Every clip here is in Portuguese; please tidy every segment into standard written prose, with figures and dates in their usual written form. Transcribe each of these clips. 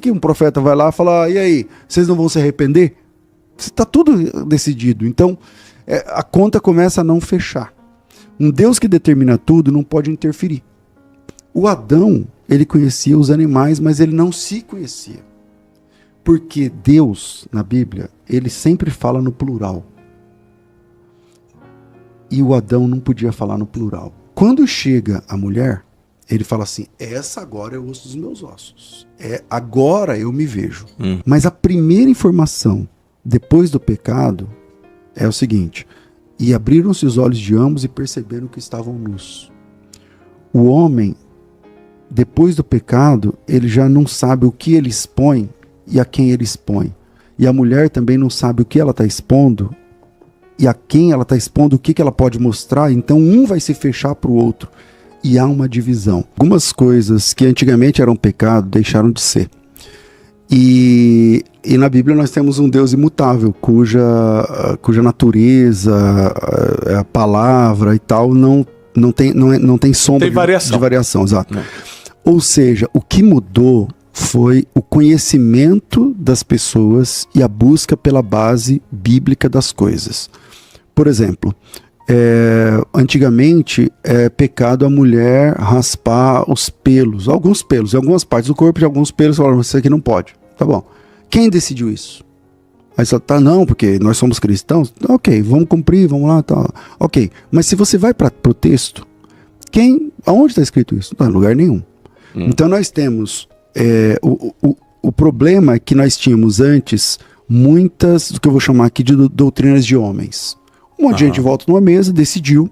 que um profeta vai lá e fala, e aí, vocês não vão se arrepender? Está tudo decidido. Então, a conta começa a não fechar. Um Deus que determina tudo não pode interferir. O Adão, ele conhecia os animais, mas ele não se conhecia. Porque Deus, na Bíblia, ele sempre fala no plural. E o Adão não podia falar no plural. Quando chega a mulher, ele fala assim, essa agora é o osso dos meus ossos. Agora eu me vejo. Mas a primeira informação, depois do pecado, é o seguinte, e abriram-se os olhos de ambos e perceberam que estavam nus. O homem, depois do pecado, ele já não sabe o que ele expõe e a quem ele expõe. E a mulher também não sabe o que ela está expondo e a quem ela está expondo, o que ela pode mostrar. Então um vai se fechar para o outro. E há uma divisão. Algumas coisas que antigamente eram pecado deixaram de ser. E na Bíblia nós temos um Deus imutável, cuja natureza, a palavra e tal, não tem sombra de variação. Exato. Ou seja, o que mudou foi o conhecimento das pessoas e a busca pela base bíblica das coisas. Por exemplo, antigamente é pecado a mulher raspar os pelos, alguns pelos, em algumas partes do corpo, de alguns pelos, falaram, isso aqui não pode. Tá bom. Quem decidiu isso? Aí você tá, não, porque nós somos cristãos. Ok, vamos cumprir, vamos lá, tá. Ok, mas se você vai para o texto, aonde está escrito isso? Não, em lugar nenhum. Então nós temos, o problema é que nós tínhamos antes muitas, do que eu vou chamar aqui de doutrinas de homens. Um monte de gente volta numa mesa, decidiu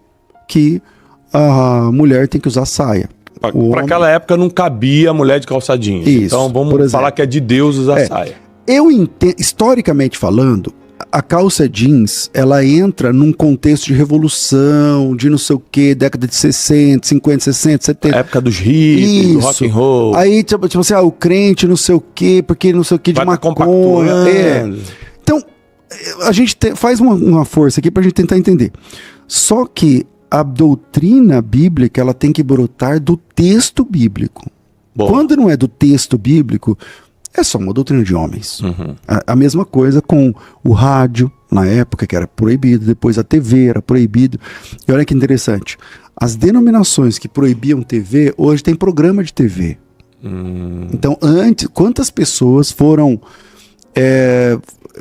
que a mulher tem que usar saia. Para aquela época não cabia a mulher de calça jeans. Isso, então vamos falar que é de Deus usar saia. Eu entendo, historicamente falando, a calça jeans, ela entra num contexto de revolução, de não sei o que, década de 60, 50, 60, 70. A época dos hippies, do rock and roll. Aí, tipo assim, o crente não sei o que, porque não sei o que de maconha. Então, a gente faz uma força aqui pra gente tentar entender. Só que a doutrina bíblica, ela tem que brotar do texto bíblico. Boa. Quando não é do texto bíblico, é só uma doutrina de homens. A mesma coisa com o rádio, na época que era proibido, depois a TV era proibido. E olha que interessante, as denominações que proibiam TV, hoje tem programa de TV. Então, antes, quantas pessoas foram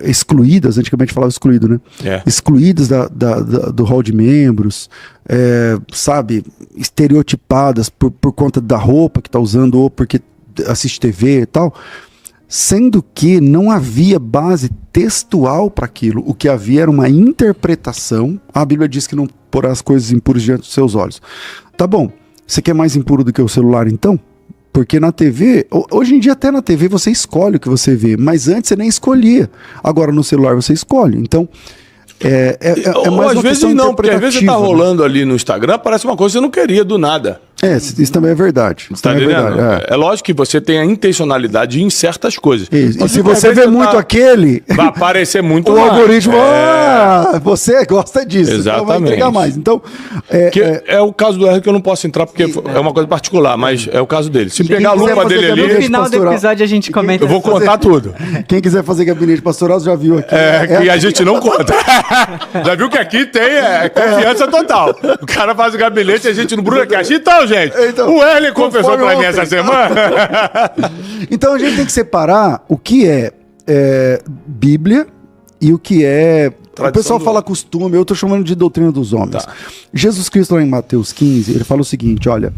excluídas, antigamente falava excluído, né? Excluídas do hall de membros, sabe, estereotipadas por conta da roupa que está usando ou porque assiste TV e tal, sendo que não havia base textual para aquilo. O que havia era uma interpretação. A Bíblia diz que não porá as coisas impuras diante dos seus olhos. Tá bom, você quer mais impuro do que o celular então? Porque na TV, hoje em dia até na TV você escolhe o que você vê, mas antes você nem escolhia. Agora no celular você escolhe. Então, mais às vezes não, porque às vezes você tá rolando ali no Instagram, parece uma coisa que você não queria do nada. Isso também é verdade. Tá entendendo? É lógico que você tem a intencionalidade em certas coisas. E se você vê muito aquele... Vai aparecer muito o algoritmo, você gosta disso. Exatamente. Então vai entregar mais. Então, é o caso do R que eu não posso entrar porque é uma coisa particular, mas é o caso dele. Se pegar a lupa dele ali... No final do episódio a gente comenta. Eu vou contar tudo. Quem quiser fazer gabinete pastoral já viu aqui. Que a gente não conta. Já viu que aqui tem confiança total. O cara faz o gabinete e a gente não bruxa aqui. Então, gente, o Erlen confessou pra mim essa semana. Então a gente tem que separar o que é Bíblia e o que é... O pessoal fala costume, eu tô chamando de doutrina dos homens. Tá. Jesus Cristo lá em Mateus 15, ele fala o seguinte, olha...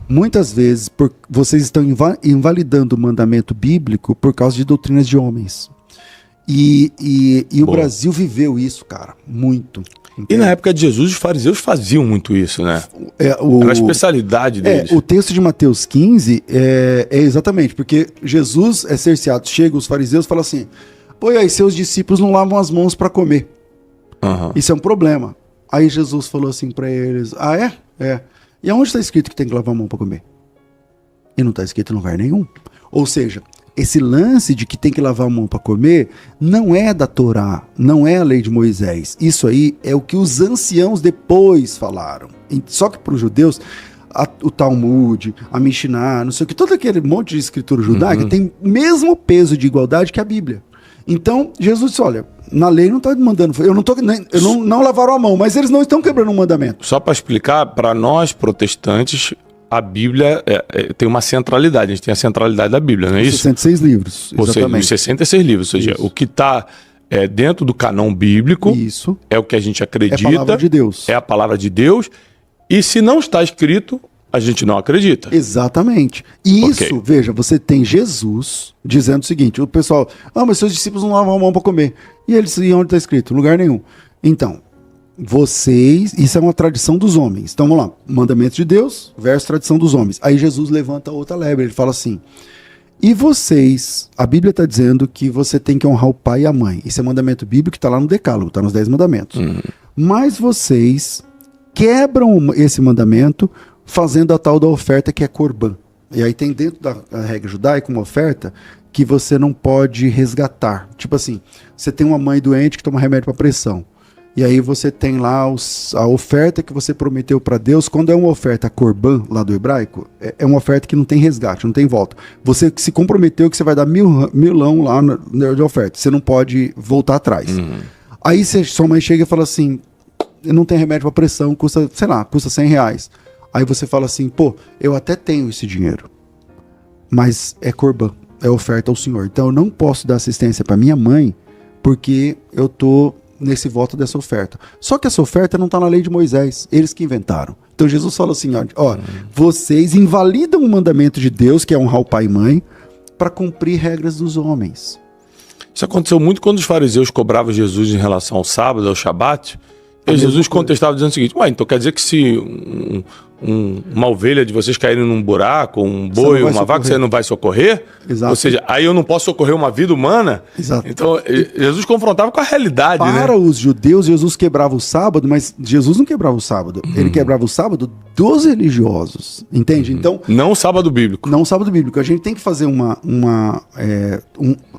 Muitas vezes vocês estão invalidando o mandamento bíblico por causa de doutrinas de homens. E o Brasil viveu isso, cara, muito. Entende? E na época de Jesus, os fariseus faziam muito isso, né? Era a especialidade deles. O texto de Mateus 15 é exatamente, porque Jesus é cerceado. Chega os fariseus e fala assim, pô, e aí seus discípulos não lavam as mãos para comer. Isso é um problema. Aí Jesus falou assim para eles, e aonde está escrito que tem que lavar a mão para comer? E não está escrito em lugar nenhum. Ou seja, esse lance de que tem que lavar a mão para comer não é da Torá, não é a lei de Moisés. Isso aí é o que os anciãos depois falaram. Só que para os judeus, o Talmud, a Mishnah, não sei o que, todo aquele monte de escritura judaica tem o mesmo peso de igualdade que a Bíblia. Então, Jesus disse, olha, na lei não está mandando, não lavaram a mão, mas eles não estão quebrando um mandamento. Só para explicar, para nós protestantes, a Bíblia tem uma centralidade, a gente tem a centralidade da Bíblia, não é isso? 66 livros, exatamente. Ou seja, os 66 livros, ou seja, o que está dentro do canão bíblico isso. É o que a gente acredita. É a palavra de Deus. É a palavra de Deus, e se não está escrito, a gente não acredita. Exatamente. E isso, veja, você tem Jesus dizendo o seguinte, o pessoal, mas seus discípulos não lavam a mão para comer. E eles, e onde está escrito? Em lugar nenhum. Então, isso é uma tradição dos homens. Então vamos lá, mandamento de Deus versus tradição dos homens. Aí Jesus levanta outra lebre, ele fala assim, e vocês, a Bíblia está dizendo que você tem que honrar o pai e a mãe. Isso é mandamento bíblico que está lá no Decálogo, está nos 10 mandamentos. Mas vocês quebram esse mandamento fazendo a tal da oferta que é Corban. E aí tem dentro da regra judaica uma oferta que você não pode resgatar. Tipo assim, você tem uma mãe doente que toma remédio para pressão. E aí você tem lá a oferta que você prometeu para Deus. Quando é uma oferta Corban, lá do hebraico, é uma oferta que não tem resgate, não tem volta. Você se comprometeu que você vai dar milão lá de oferta. Você não pode voltar atrás. Aí sua mãe chega e fala assim, não tem remédio para pressão, custa, sei lá, custa R$100. Aí você fala assim, pô, eu até tenho esse dinheiro, mas é Corban, é oferta ao Senhor. Então eu não posso dar assistência para minha mãe, porque eu tô nesse voto dessa oferta. Só que essa oferta não está na lei de Moisés, eles que inventaram. Então Jesus fala assim, ó, vocês invalidam o mandamento de Deus, que é honrar o pai e mãe, para cumprir regras dos homens. Isso aconteceu muito quando os fariseus cobravam Jesus em relação ao sábado, ao Shabat. E Jesus contestava dizendo o seguinte, então quer dizer que se uma ovelha de vocês caírem num buraco, um boi, uma vaca, você não vai socorrer? Exato. Ou seja, aí eu não posso socorrer uma vida humana? Exato. Então, Jesus confrontava com a realidade, Para os judeus, Jesus quebrava o sábado, mas Jesus não quebrava o sábado. Ele quebrava o sábado dos religiosos, entende? Então, não o sábado bíblico. Não o sábado bíblico. A gente tem que fazer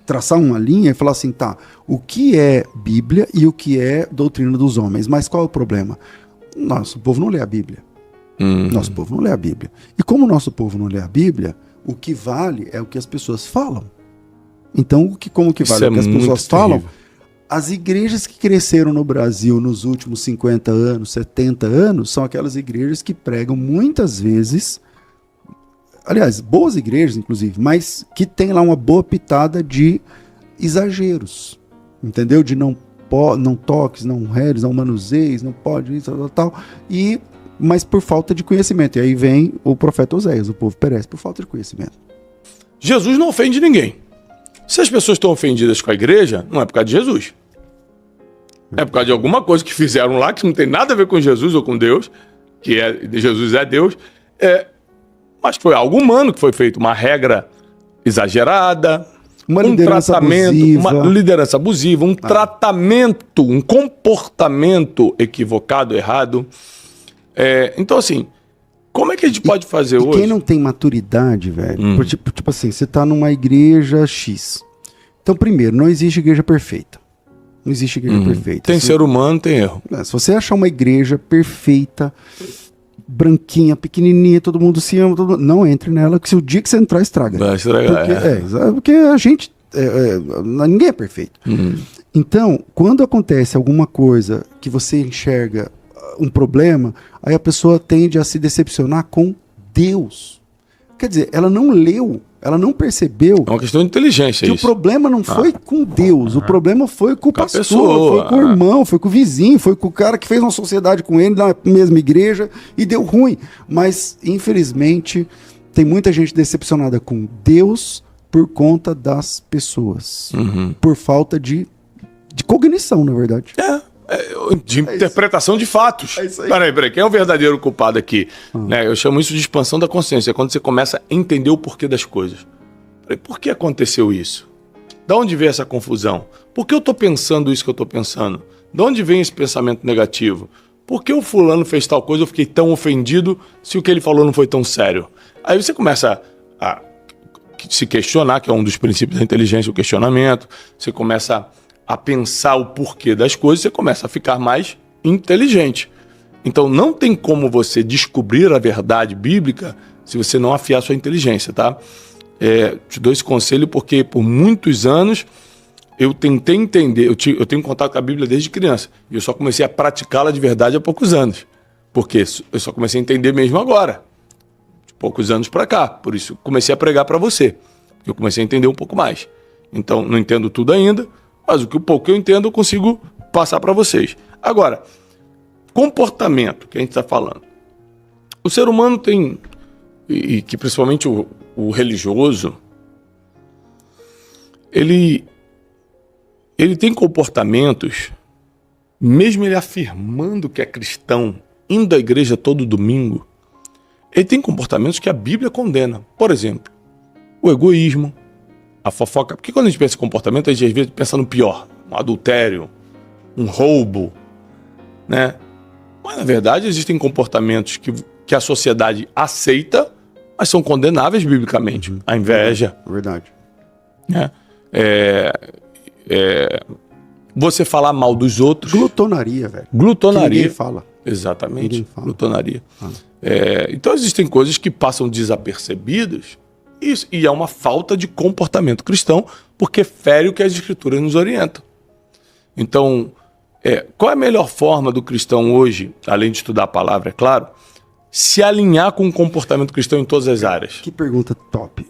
traçar uma linha e falar assim, tá, o que é Bíblia e o que é doutrina dos homens? Mas qual é o problema? Nosso povo não lê a Bíblia. Nosso povo não lê a Bíblia. E como o nosso povo não lê a Bíblia, o que vale é o que as pessoas falam. Então, como que vale é o que as pessoas falam? As igrejas que cresceram no Brasil nos últimos 50 anos, 70 anos, são aquelas igrejas que pregam muitas vezes, aliás, boas igrejas, inclusive, mas que tem lá uma boa pitada de exageros, entendeu? De não toques, não redes, não manuseis, não pode isso, tal, mas por falta de conhecimento. E aí vem o profeta Oséias, o povo perece por falta de conhecimento. Jesus não ofende ninguém. Se as pessoas estão ofendidas com a igreja, não é por causa de Jesus. É por causa de alguma coisa que fizeram lá, que não tem nada a ver com Jesus ou com Deus, Jesus é Deus, mas foi algo humano que foi feito, uma regra exagerada, uma liderança abusiva, um tratamento, um comportamento equivocado, errado. Então, assim, como é que a gente pode fazer hoje? Quem não tem maturidade, velho, tipo assim, você tá numa igreja X. Então, primeiro, não existe igreja perfeita. Não existe igreja perfeita. Tem ser humano, tem erro. Se você achar uma igreja perfeita, branquinha, pequenininha, todo mundo se ama, não entre nela, que se o dia que você entrar, estraga. Vai estragar. Porque a gente... ninguém é perfeito. Então, quando acontece alguma coisa que você enxerga um problema, aí a pessoa tende a se decepcionar com Deus. Quer dizer, ela não leu, ela não percebeu. É uma questão de inteligência, que isso. O problema não foi com Deus, o problema foi com o pastor, pessoa, foi com o irmão, foi com o vizinho, foi com o cara que fez uma sociedade com ele na mesma igreja e deu ruim. Mas, infelizmente, tem muita gente decepcionada com Deus por conta das pessoas. Por falta de cognição, na verdade. De interpretação de fatos. Peraí, quem é o verdadeiro culpado aqui? Eu chamo isso de expansão da consciência. É quando você começa a entender o porquê das coisas. Por que aconteceu isso? Da onde veio essa confusão? Por que eu estou pensando isso que eu estou pensando? Da onde vem esse pensamento negativo? Por que o fulano fez tal coisa, eu fiquei tão ofendido se o que ele falou não foi tão sério? Aí você começa a se questionar, que é um dos princípios da inteligência, o questionamento. Você começa a pensar o porquê das coisas, você começa a ficar mais inteligente. Então não tem como você descobrir a verdade bíblica se você não afiar sua inteligência, tá? Te dou esse conselho porque por muitos anos eu tentei entender, eu tenho contato com a Bíblia desde criança, e eu só comecei a praticá-la de verdade há poucos anos, porque eu só comecei a entender mesmo agora, de poucos anos para cá, por isso comecei a pregar para você, porque eu comecei a entender um pouco mais. Então não entendo tudo ainda, mas o pouco que eu entendo eu consigo passar para vocês. Agora, comportamento que a gente está falando. O ser humano tem, e que principalmente o religioso, ele tem comportamentos, mesmo ele afirmando que é cristão, indo à igreja todo domingo, ele tem comportamentos que a Bíblia condena. Por exemplo, o egoísmo, a fofoca. Porque quando a gente pensa em comportamento, a gente às vezes pensa no pior, um adultério, um roubo, né? Mas na verdade existem comportamentos que a sociedade aceita, mas são condenáveis biblicamente. A inveja. Verdade. Né? Você falar mal dos outros. Glutonaria, velho. Glutonaria. Que ninguém fala. Exatamente. Ninguém fala. Glutonaria. Então existem coisas que passam desapercebidas e é uma falta de comportamento cristão, porque fere o que as escrituras nos orientam. Então, qual é a melhor forma do cristão hoje, além de estudar a palavra, é claro, se alinhar com o comportamento cristão em todas as áreas? Que pergunta top.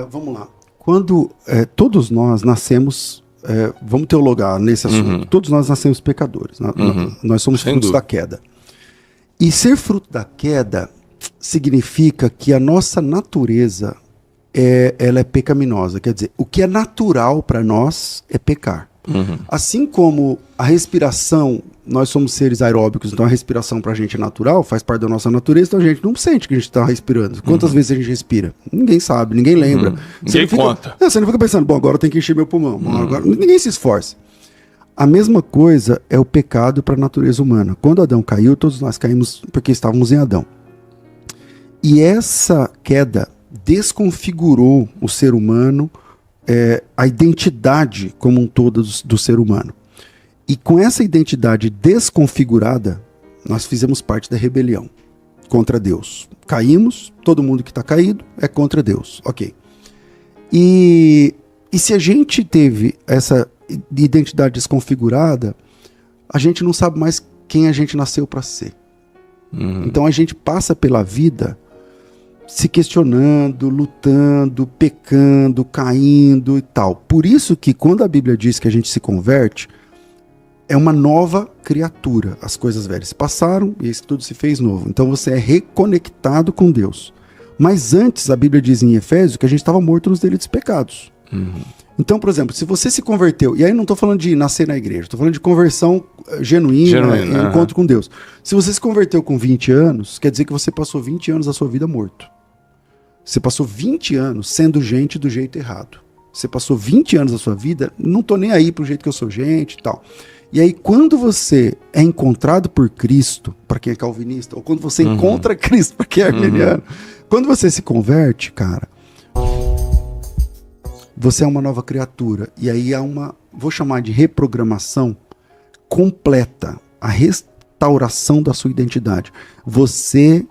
Vamos lá. Quando todos nós nascemos, vamos teologar nesse assunto, todos nós nascemos pecadores. Nós somos frutos da queda. E ser fruto da queda significa que a nossa natureza ela é pecaminosa. Quer dizer, o que é natural para nós é pecar. Assim como a respiração, nós somos seres aeróbicos, então a respiração pra gente é natural, faz parte da nossa natureza, então a gente não sente que a gente tá respirando. Quantas vezes a gente respira? Ninguém sabe, ninguém lembra. Ninguém conta. Você não fica pensando, bom, agora eu tenho que encher meu pulmão. Agora, ninguém se esforça. A mesma coisa é o pecado para a natureza humana. Quando Adão caiu, todos nós caímos porque estávamos em Adão. E essa queda desconfigurou o ser humano, a identidade como um todo do ser humano. E com essa identidade desconfigurada, nós fizemos parte da rebelião contra Deus. Caímos, todo mundo que está caído é contra Deus. Ok. E se a gente teve essa identidade desconfigurada, a gente não sabe mais quem a gente nasceu para ser. Então a gente passa pela vida se questionando, lutando, pecando, caindo e tal. Por isso que quando a Bíblia diz que a gente se converte, é uma nova criatura. As coisas velhas se passaram e isso tudo se fez novo. Então você é reconectado com Deus. Mas antes, a Bíblia diz em Efésios que a gente estava morto nos delitos e pecados. Então, por exemplo, se você se converteu, e aí não estou falando de nascer na igreja, estou falando de conversão genuína, encontro com Deus. Se você se converteu com 20 anos, quer dizer que você passou 20 anos da sua vida morto. Você passou 20 anos sendo gente do jeito errado. Você passou 20 anos da sua vida, não tô nem aí pro jeito que eu sou gente e tal. E aí quando você é encontrado por Cristo, para quem é calvinista, ou quando você encontra Cristo, para quem é arminiano, quando você se converte, cara, você é uma nova criatura. E aí há uma, vou chamar de reprogramação completa, a restauração da sua identidade. Você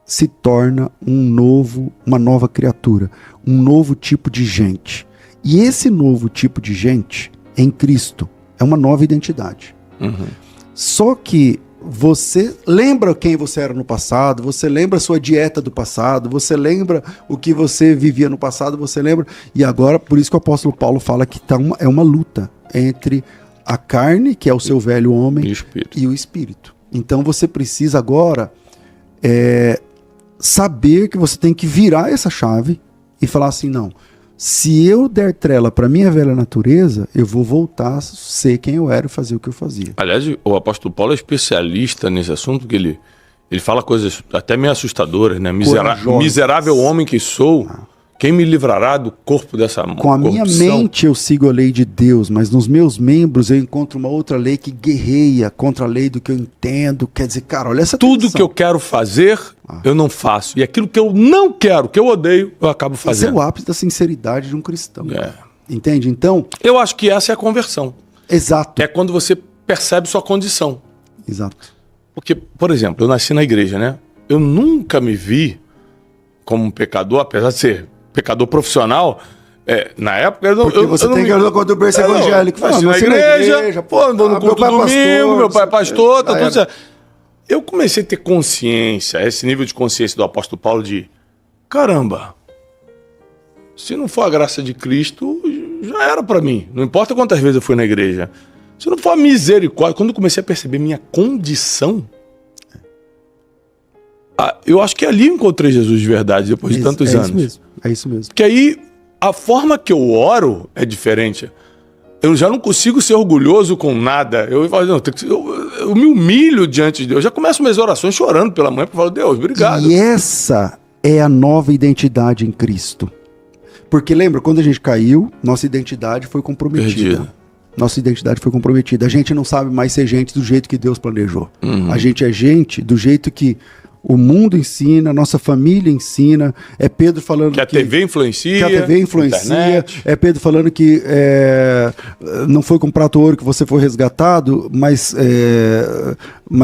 se torna uma nova criatura, um novo tipo de gente. E esse novo tipo de gente, em Cristo, é uma nova identidade. Só que você lembra quem você era no passado, você lembra a sua dieta do passado, você lembra o que você vivia no passado, você lembra... E agora, por isso que o apóstolo Paulo fala que é uma luta entre a carne, que é o seu velho homem, e o espírito. Então você precisa agora saber que você tem que virar essa chave e falar assim, não, se eu der trela para minha velha natureza, eu vou voltar a ser quem eu era e fazer o que eu fazia. Aliás, o apóstolo Paulo é especialista nesse assunto, porque ele fala coisas até meio assustadoras, né? Miserável homem que sou, quem me livrará do corpo dessa corrupção? Com a minha mente eu sigo a lei de Deus, mas nos meus membros eu encontro uma outra lei que guerreia contra a lei do que eu entendo. Quer dizer, cara, olha essa tudo tensão. Que eu quero fazer, eu não faço. E aquilo que eu não quero, que eu odeio, eu acabo fazendo. Esse é o ápice da sinceridade de um cristão. Entende? Então... Eu acho que essa é a conversão. Exato. É quando você percebe sua condição. Exato. Porque, por exemplo, eu nasci na igreja, né? Eu nunca me vi como um pecador, apesar de ser pecador profissional. Na época eu Porque você tem que olhar quando o berço evangélico. Nasci na igreja, vou no culto domingo, meu pai é pastor, tá tudo certo. Eu comecei a ter consciência, esse nível de consciência do apóstolo Paulo de, caramba, se não for a graça de Cristo, já era pra mim. Não importa quantas vezes eu fui na igreja. Se não for a misericórdia, quando eu comecei a perceber minha condição, eu acho que ali eu encontrei Jesus de verdade, depois de tantos anos. Isso mesmo, é isso mesmo. Porque aí a forma que eu oro é diferente. Eu já não consigo ser orgulhoso com nada. Eu me humilho diante de Deus. Eu já começo minhas orações chorando pela manhã, porque eu falo, Deus, obrigado. E essa é a nova identidade em Cristo. Porque lembra, quando a gente caiu, nossa identidade foi comprometida. Perdida. Nossa identidade foi comprometida. A gente não sabe mais ser gente do jeito que Deus planejou. A gente é gente do jeito que o mundo ensina, nossa família ensina. É Pedro falando que a TV influencia. Que a TV influencia. Internet. É Pedro falando que não foi com prato ou ouro que você foi resgatado, mas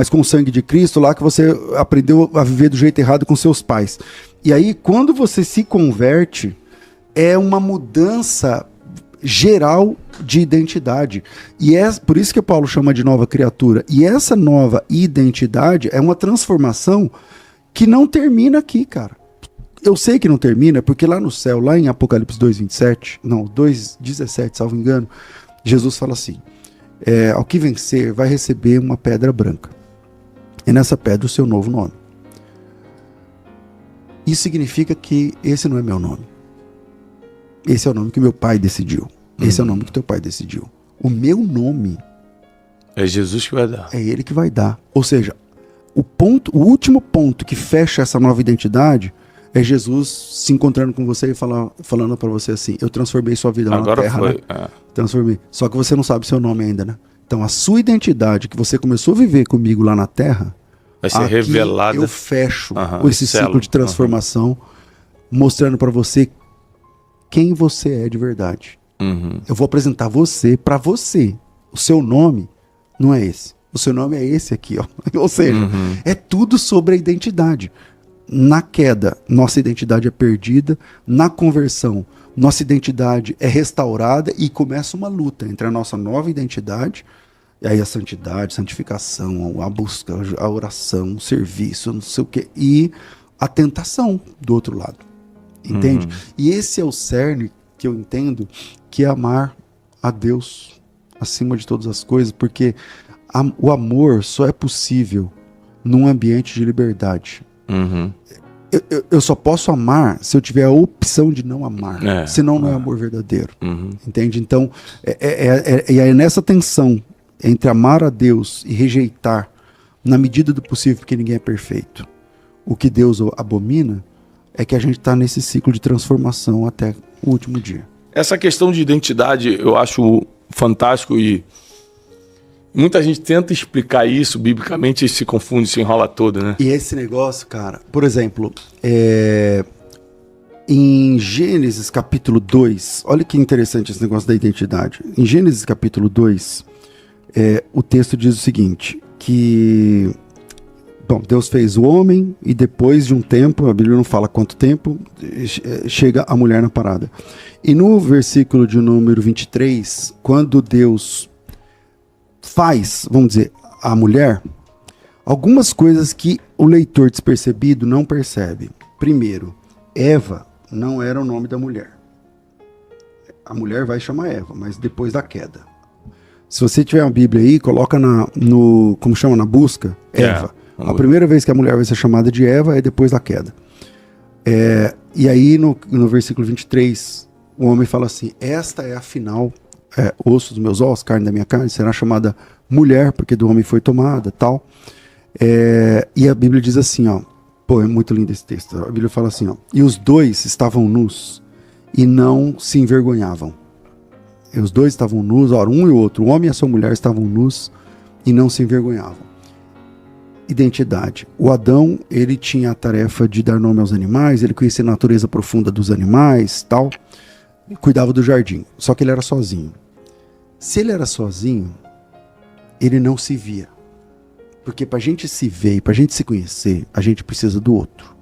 com o sangue de Cristo, lá que você aprendeu a viver do jeito errado com seus pais. E aí, quando você se converte, é uma mudança geral de identidade. E é por isso que Paulo chama de nova criatura. E essa nova identidade é uma transformação que não termina aqui, cara. Eu sei que não termina, porque lá no céu, lá em Apocalipse 2:17, salvo engano, Jesus fala assim, ao que vencer vai receber uma pedra branca. E nessa pedra o seu novo nome. Isso significa que esse não é meu nome. Esse é o nome que meu pai decidiu. Esse é o nome que teu pai decidiu. O meu nome é Jesus que vai dar. É ele que vai dar. Ou seja, o último ponto que fecha essa nova identidade é Jesus se encontrando com você e falando pra você assim, eu transformei sua vida lá agora na terra. Foi, né? Transformei. Só que você não sabe seu nome ainda, né? Então a sua identidade que você começou a viver comigo lá na terra, vai ser revelada. Eu fecho com esse ciclo de transformação, mostrando pra você quem você é de verdade. Eu vou apresentar você para você. O seu nome não é esse. O seu nome é esse aqui, ó. Ou seja, é tudo sobre a identidade. Na queda, nossa identidade é perdida. Na conversão, nossa identidade é restaurada e começa uma luta entre a nossa nova identidade, e aí a santidade, santificação, a busca, a oração, o serviço, não sei o quê, e a tentação do outro lado. Entende? E esse é o cerne que eu entendo, que é amar a Deus acima de todas as coisas, porque o amor só é possível num ambiente de liberdade. Eu só posso amar se eu tiver a opção de não amar, senão não é amor verdadeiro. Entende? Então, é nessa tensão entre amar a Deus e rejeitar, na medida do possível, porque ninguém é perfeito, o que Deus abomina, é que a gente está nesse ciclo de transformação até o último dia. Essa questão de identidade eu acho fantástico e muita gente tenta explicar isso biblicamente e se confunde, se enrola todo, né? E esse negócio, cara, por exemplo, em Gênesis capítulo 2, olha que interessante esse negócio da identidade. Em Gênesis capítulo 2, o texto diz o seguinte, que... Bom, Deus fez o homem e depois de um tempo, a Bíblia não fala quanto tempo, chega a mulher na parada. E no versículo de número 23, quando Deus faz, vamos dizer, a mulher, algumas coisas que o leitor despercebido não percebe. Primeiro, Eva não era o nome da mulher. A mulher vai chamar Eva, mas depois da queda. Se você tiver uma Bíblia aí, coloca como chama, na busca, Eva. A primeira vez que a mulher vai ser chamada de Eva é depois da queda. E aí no versículo 23, o homem fala assim, esta é afinal, osso dos meus ossos, carne da minha carne, será chamada mulher, porque do homem foi tomada, tal. E a Bíblia diz assim, ó, pô, é muito lindo esse texto. A Bíblia fala assim, ó, e os dois estavam nus e não se envergonhavam. E os dois estavam nus, ora, um e o outro, o homem e a sua mulher estavam nus e não se envergonhavam. Identidade. O Adão, ele tinha a tarefa de dar nome aos animais, ele conhecia a natureza profunda dos animais, tal, cuidava do jardim, só que ele era sozinho. Se ele era sozinho, ele não se via. Porque para a gente se ver e para a gente se conhecer, a gente precisa do outro.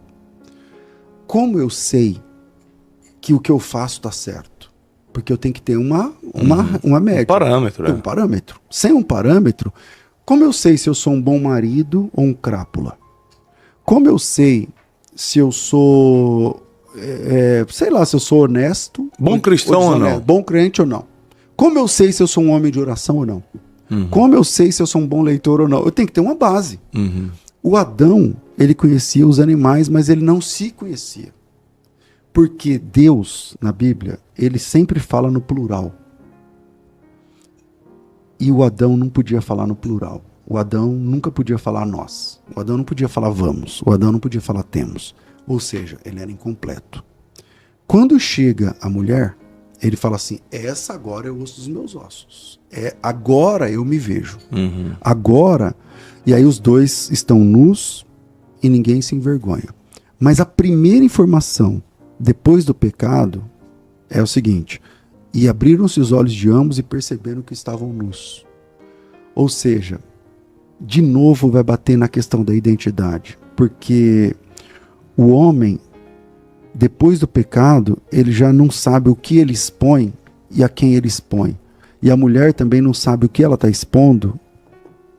Como eu sei que o que eu faço está certo? Porque eu tenho que ter uma média. Um parâmetro. Um parâmetro. Sem um parâmetro, como eu sei se eu sou um bom marido ou um crápula? Como eu sei se eu sou... sei lá, se eu sou honesto... Bom cristão ou não? Bom crente ou não? Como eu sei se eu sou um homem de oração ou não? Como eu sei se eu sou um bom leitor ou não? Eu tenho que ter uma base. O Adão, ele conhecia os animais, mas ele não se conhecia. Porque Deus, na Bíblia, ele sempre fala no plural. E o Adão não podia falar no plural. O Adão nunca podia falar nós. O Adão não podia falar vamos. O Adão não podia falar temos. Ou seja, ele era incompleto. Quando chega a mulher, ele fala assim, essa agora é o osso dos meus ossos. Agora eu me vejo. Agora, e aí os dois estão nus e ninguém se envergonha. Mas a primeira informação, depois do pecado, é o seguinte, e abriram-se os olhos de ambos e perceberam que estavam nus. Ou seja, de novo vai bater na questão da identidade, porque o homem, depois do pecado, ele já não sabe o que ele expõe e a quem ele expõe. E a mulher também não sabe o que ela está expondo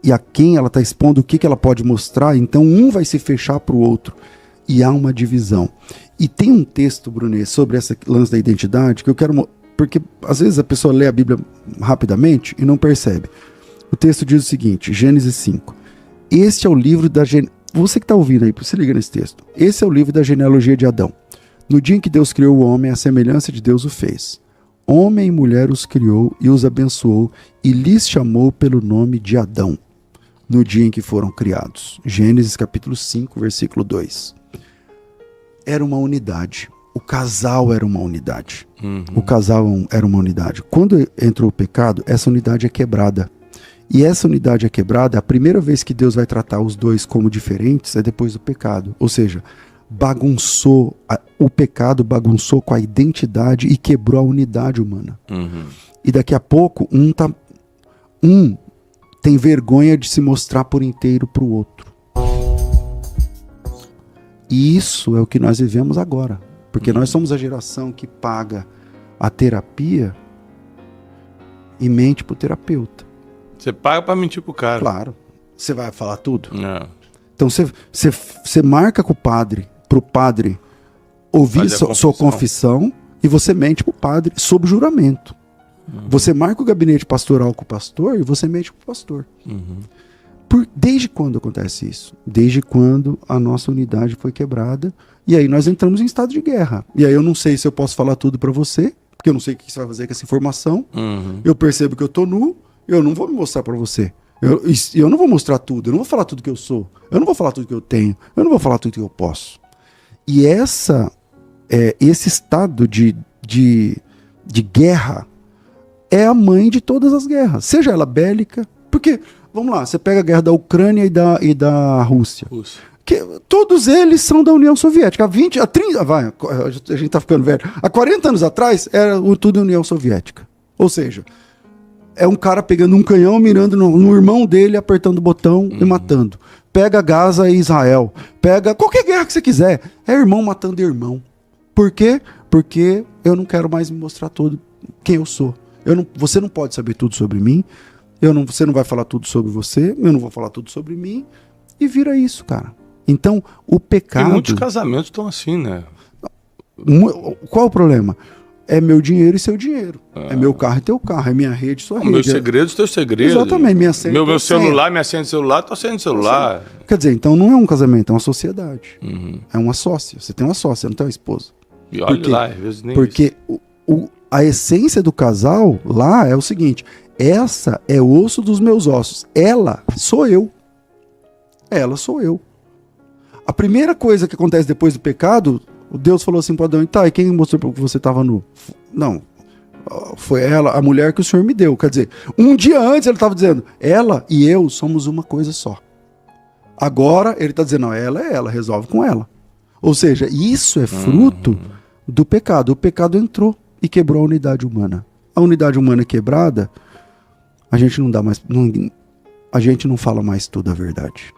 e a quem ela está expondo, o que ela pode mostrar. Então um vai se fechar para o outro e há uma divisão. E tem um texto, Brunet, sobre esse lance da identidade que eu quero... Porque às vezes a pessoa lê a Bíblia rapidamente e não percebe. O texto diz o seguinte, Gênesis 5. Este é o livro da... Você que está ouvindo aí, se liga nesse texto. Esse é o livro da genealogia de Adão. No dia em que Deus criou o homem, a semelhança de Deus o fez. Homem e mulher os criou e os abençoou e lhes chamou pelo nome de Adão, no dia em que foram criados. Gênesis capítulo 5, versículo 2. Era uma unidade. O casal era uma unidade. O casal era uma unidade. Quando entrou o pecado, essa unidade é quebrada. E essa unidade é quebrada, a primeira vez que Deus vai tratar os dois como diferentes é depois do pecado. Ou seja, o pecado bagunçou com a identidade e quebrou a unidade humana. E daqui a pouco, um tem vergonha de se mostrar por inteiro para o outro. E isso é o que nós vivemos agora. Porque nós somos a geração que paga a terapia e mente pro terapeuta. Você paga para mentir pro cara. Claro. Você vai falar tudo? Não. Então você marca com o padre, pro padre ouvir sua confissão e você mente pro padre sob juramento. Você marca o gabinete pastoral com o pastor e você mente pro pastor. Desde quando acontece isso? Desde quando a nossa unidade foi quebrada e aí nós entramos em estado de guerra. E aí eu não sei se eu posso falar tudo para você, porque eu não sei o que você vai fazer com essa informação. Eu percebo que eu tô nu, eu não vou me mostrar para você. Eu não vou mostrar tudo, eu não vou falar tudo que eu sou, eu não vou falar tudo que eu tenho, eu não vou falar tudo que eu posso. E esse estado de guerra é a mãe de todas as guerras, seja ela bélica, porque, vamos lá, você pega a guerra da Ucrânia e da Rússia. Que todos eles são da União Soviética. A gente tá ficando velho. Há 40 anos atrás era tudo União Soviética. Ou seja, é um cara pegando um canhão, mirando no irmão dele, apertando o botão e matando. Pega Gaza e Israel. Pega qualquer guerra que você quiser. É irmão matando irmão. Por quê? Porque eu não quero mais me mostrar todo quem eu sou. Você não pode saber tudo sobre mim. Você não vai falar tudo sobre você. Eu não vou falar tudo sobre mim. E vira isso, cara. Então, o pecado... E muitos casamentos estão assim, né? Qual o problema? É meu dinheiro e seu dinheiro. É meu carro e teu carro. É minha rede e sua rede. Meus segredos e teus segredos. Exatamente. Minha senha, meu celular, minha senha de celular, tua senha de celular. Quer dizer, então não é um casamento, é uma sociedade. É uma sócia. Você tem uma sócia, não tem uma esposa. E olha lá, às vezes nem porque a essência do casal lá é o seguinte: essa é o osso dos meus ossos. Ela sou eu. Ela sou eu. A primeira coisa que acontece depois do pecado, Deus falou assim para Adão, e quem mostrou que você estava nu? Não, foi ela, a mulher que o Senhor me deu. Quer dizer, um dia antes ele estava dizendo, ela e eu somos uma coisa só. Agora ele está dizendo, não, ela é ela, resolve com ela. Ou seja, isso é fruto do pecado. O pecado entrou e quebrou a unidade humana. A unidade humana quebrada, a gente não dá mais... a gente não fala mais toda a verdade.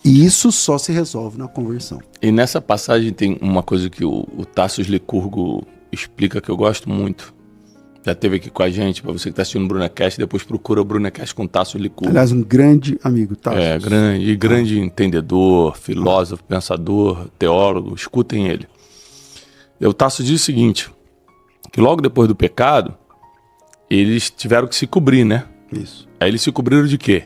E isso só se resolve na conversão. E nessa passagem tem uma coisa que o Tassos Licurgo explica que eu gosto muito. Já esteve aqui com a gente, para você que está assistindo o Brunecast, depois procura o Brunecast com Tassos Licurgo. Aliás, um grande amigo, Tassos. Grande entendedor, filósofo, pensador, teólogo, escutem ele. E o Tassos diz o seguinte, que logo depois do pecado, eles tiveram que se cobrir, né? Isso. Aí eles se cobriram de quê?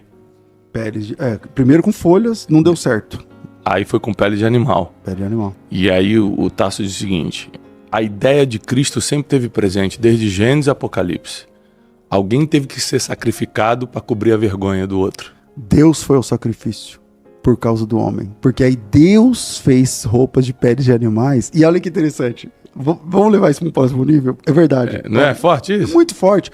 Peles primeiro com folhas, não deu certo. Aí foi com pele de animal. Pele de animal. E aí o Tassos diz o seguinte, a ideia de Cristo sempre esteve presente, desde Gênesis e Apocalipse. Alguém teve que ser sacrificado para cobrir a vergonha do outro. Deus foi ao sacrifício por causa do homem. Porque aí Deus fez roupas de peles de animais. E olha que interessante. Vamos levar isso para um próximo nível? É verdade. Não é forte isso? É muito forte.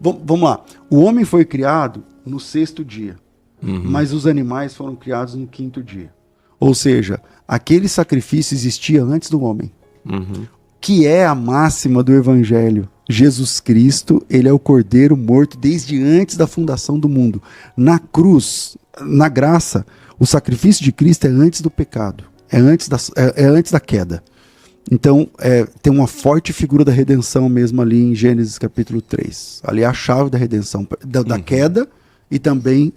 Vamos lá. O homem foi criado no 6º dia. Mas os animais foram criados no 5º dia. Ou seja, aquele sacrifício existia antes do homem. Que é a máxima do Evangelho. Jesus Cristo, ele é o Cordeiro morto desde antes da fundação do mundo. Na cruz, na graça, o sacrifício de Cristo é antes do pecado. É antes da queda. Então, tem uma forte figura da redenção mesmo ali em Gênesis capítulo 3. Ali é a chave da redenção, da queda e também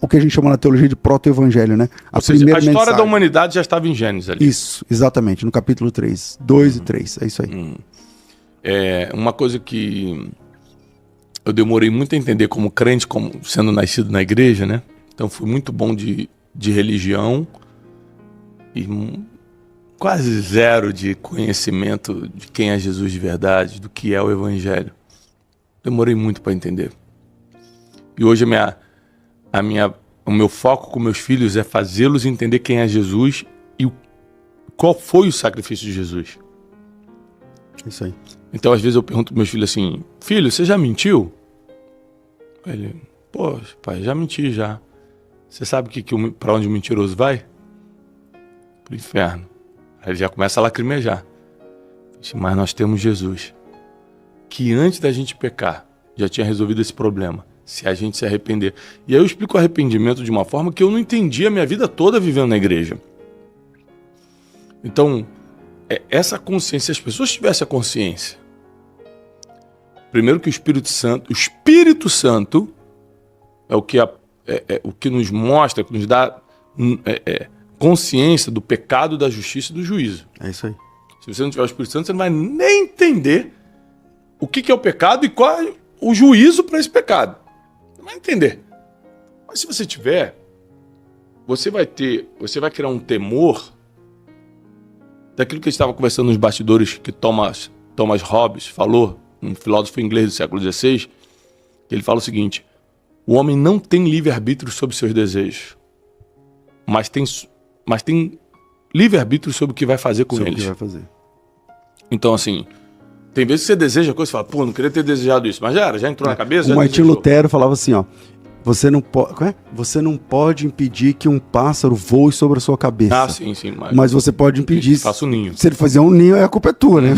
o que a gente chama na teologia de proto-evangelho, né? Ou seja, a história da humanidade já estava em Gênesis ali. Isso, exatamente, no capítulo 3, 2 e 3, é isso aí. É uma coisa que eu demorei muito a entender como crente, como sendo nascido na igreja, né? Então fui muito bom de religião e quase zero de conhecimento de quem é Jesus de verdade, do que é o evangelho. Demorei muito para entender. E hoje o meu foco com meus filhos é fazê-los entender quem é Jesus e qual foi o sacrifício de Jesus. Isso aí. Então, às vezes eu pergunto para meus filhos assim, filho, você já mentiu? Ele, pô, pai, já menti já. Você sabe para onde o mentiroso vai? Pro inferno. Aí ele já começa a lacrimejar. Mas nós temos Jesus, que antes da gente pecar, já tinha resolvido esse problema. Se a gente se arrepender. E aí eu explico o arrependimento de uma forma que eu não entendi a minha vida toda vivendo na igreja. Então, essa consciência, se as pessoas tivessem a consciência, primeiro que o Espírito Santo é o que nos mostra, que nos dá consciência do pecado, da justiça e do juízo. É isso aí. Se você não tiver o Espírito Santo, você não vai nem entender o que é o pecado e qual é o juízo para esse pecado. Não vai entender. Mas se você tiver, você vai criar um temor daquilo que a gente estava conversando nos bastidores que Thomas Hobbes falou, um filósofo inglês do século XVI, que ele fala o seguinte: o homem não tem livre-arbítrio sobre seus desejos, mas tem livre-arbítrio sobre o que vai fazer com eles. O que vai fazer. Então, assim, tem vezes que você deseja coisa e fala, pô, não queria ter desejado isso, mas já entrou na cabeça. O Martim Lutero falava assim, ó, você não pode impedir que um pássaro voe sobre a sua cabeça. Ah, sim. Mas você pode impedir. Faça um ninho. Se ele fizer um ninho, a culpa é tua, né?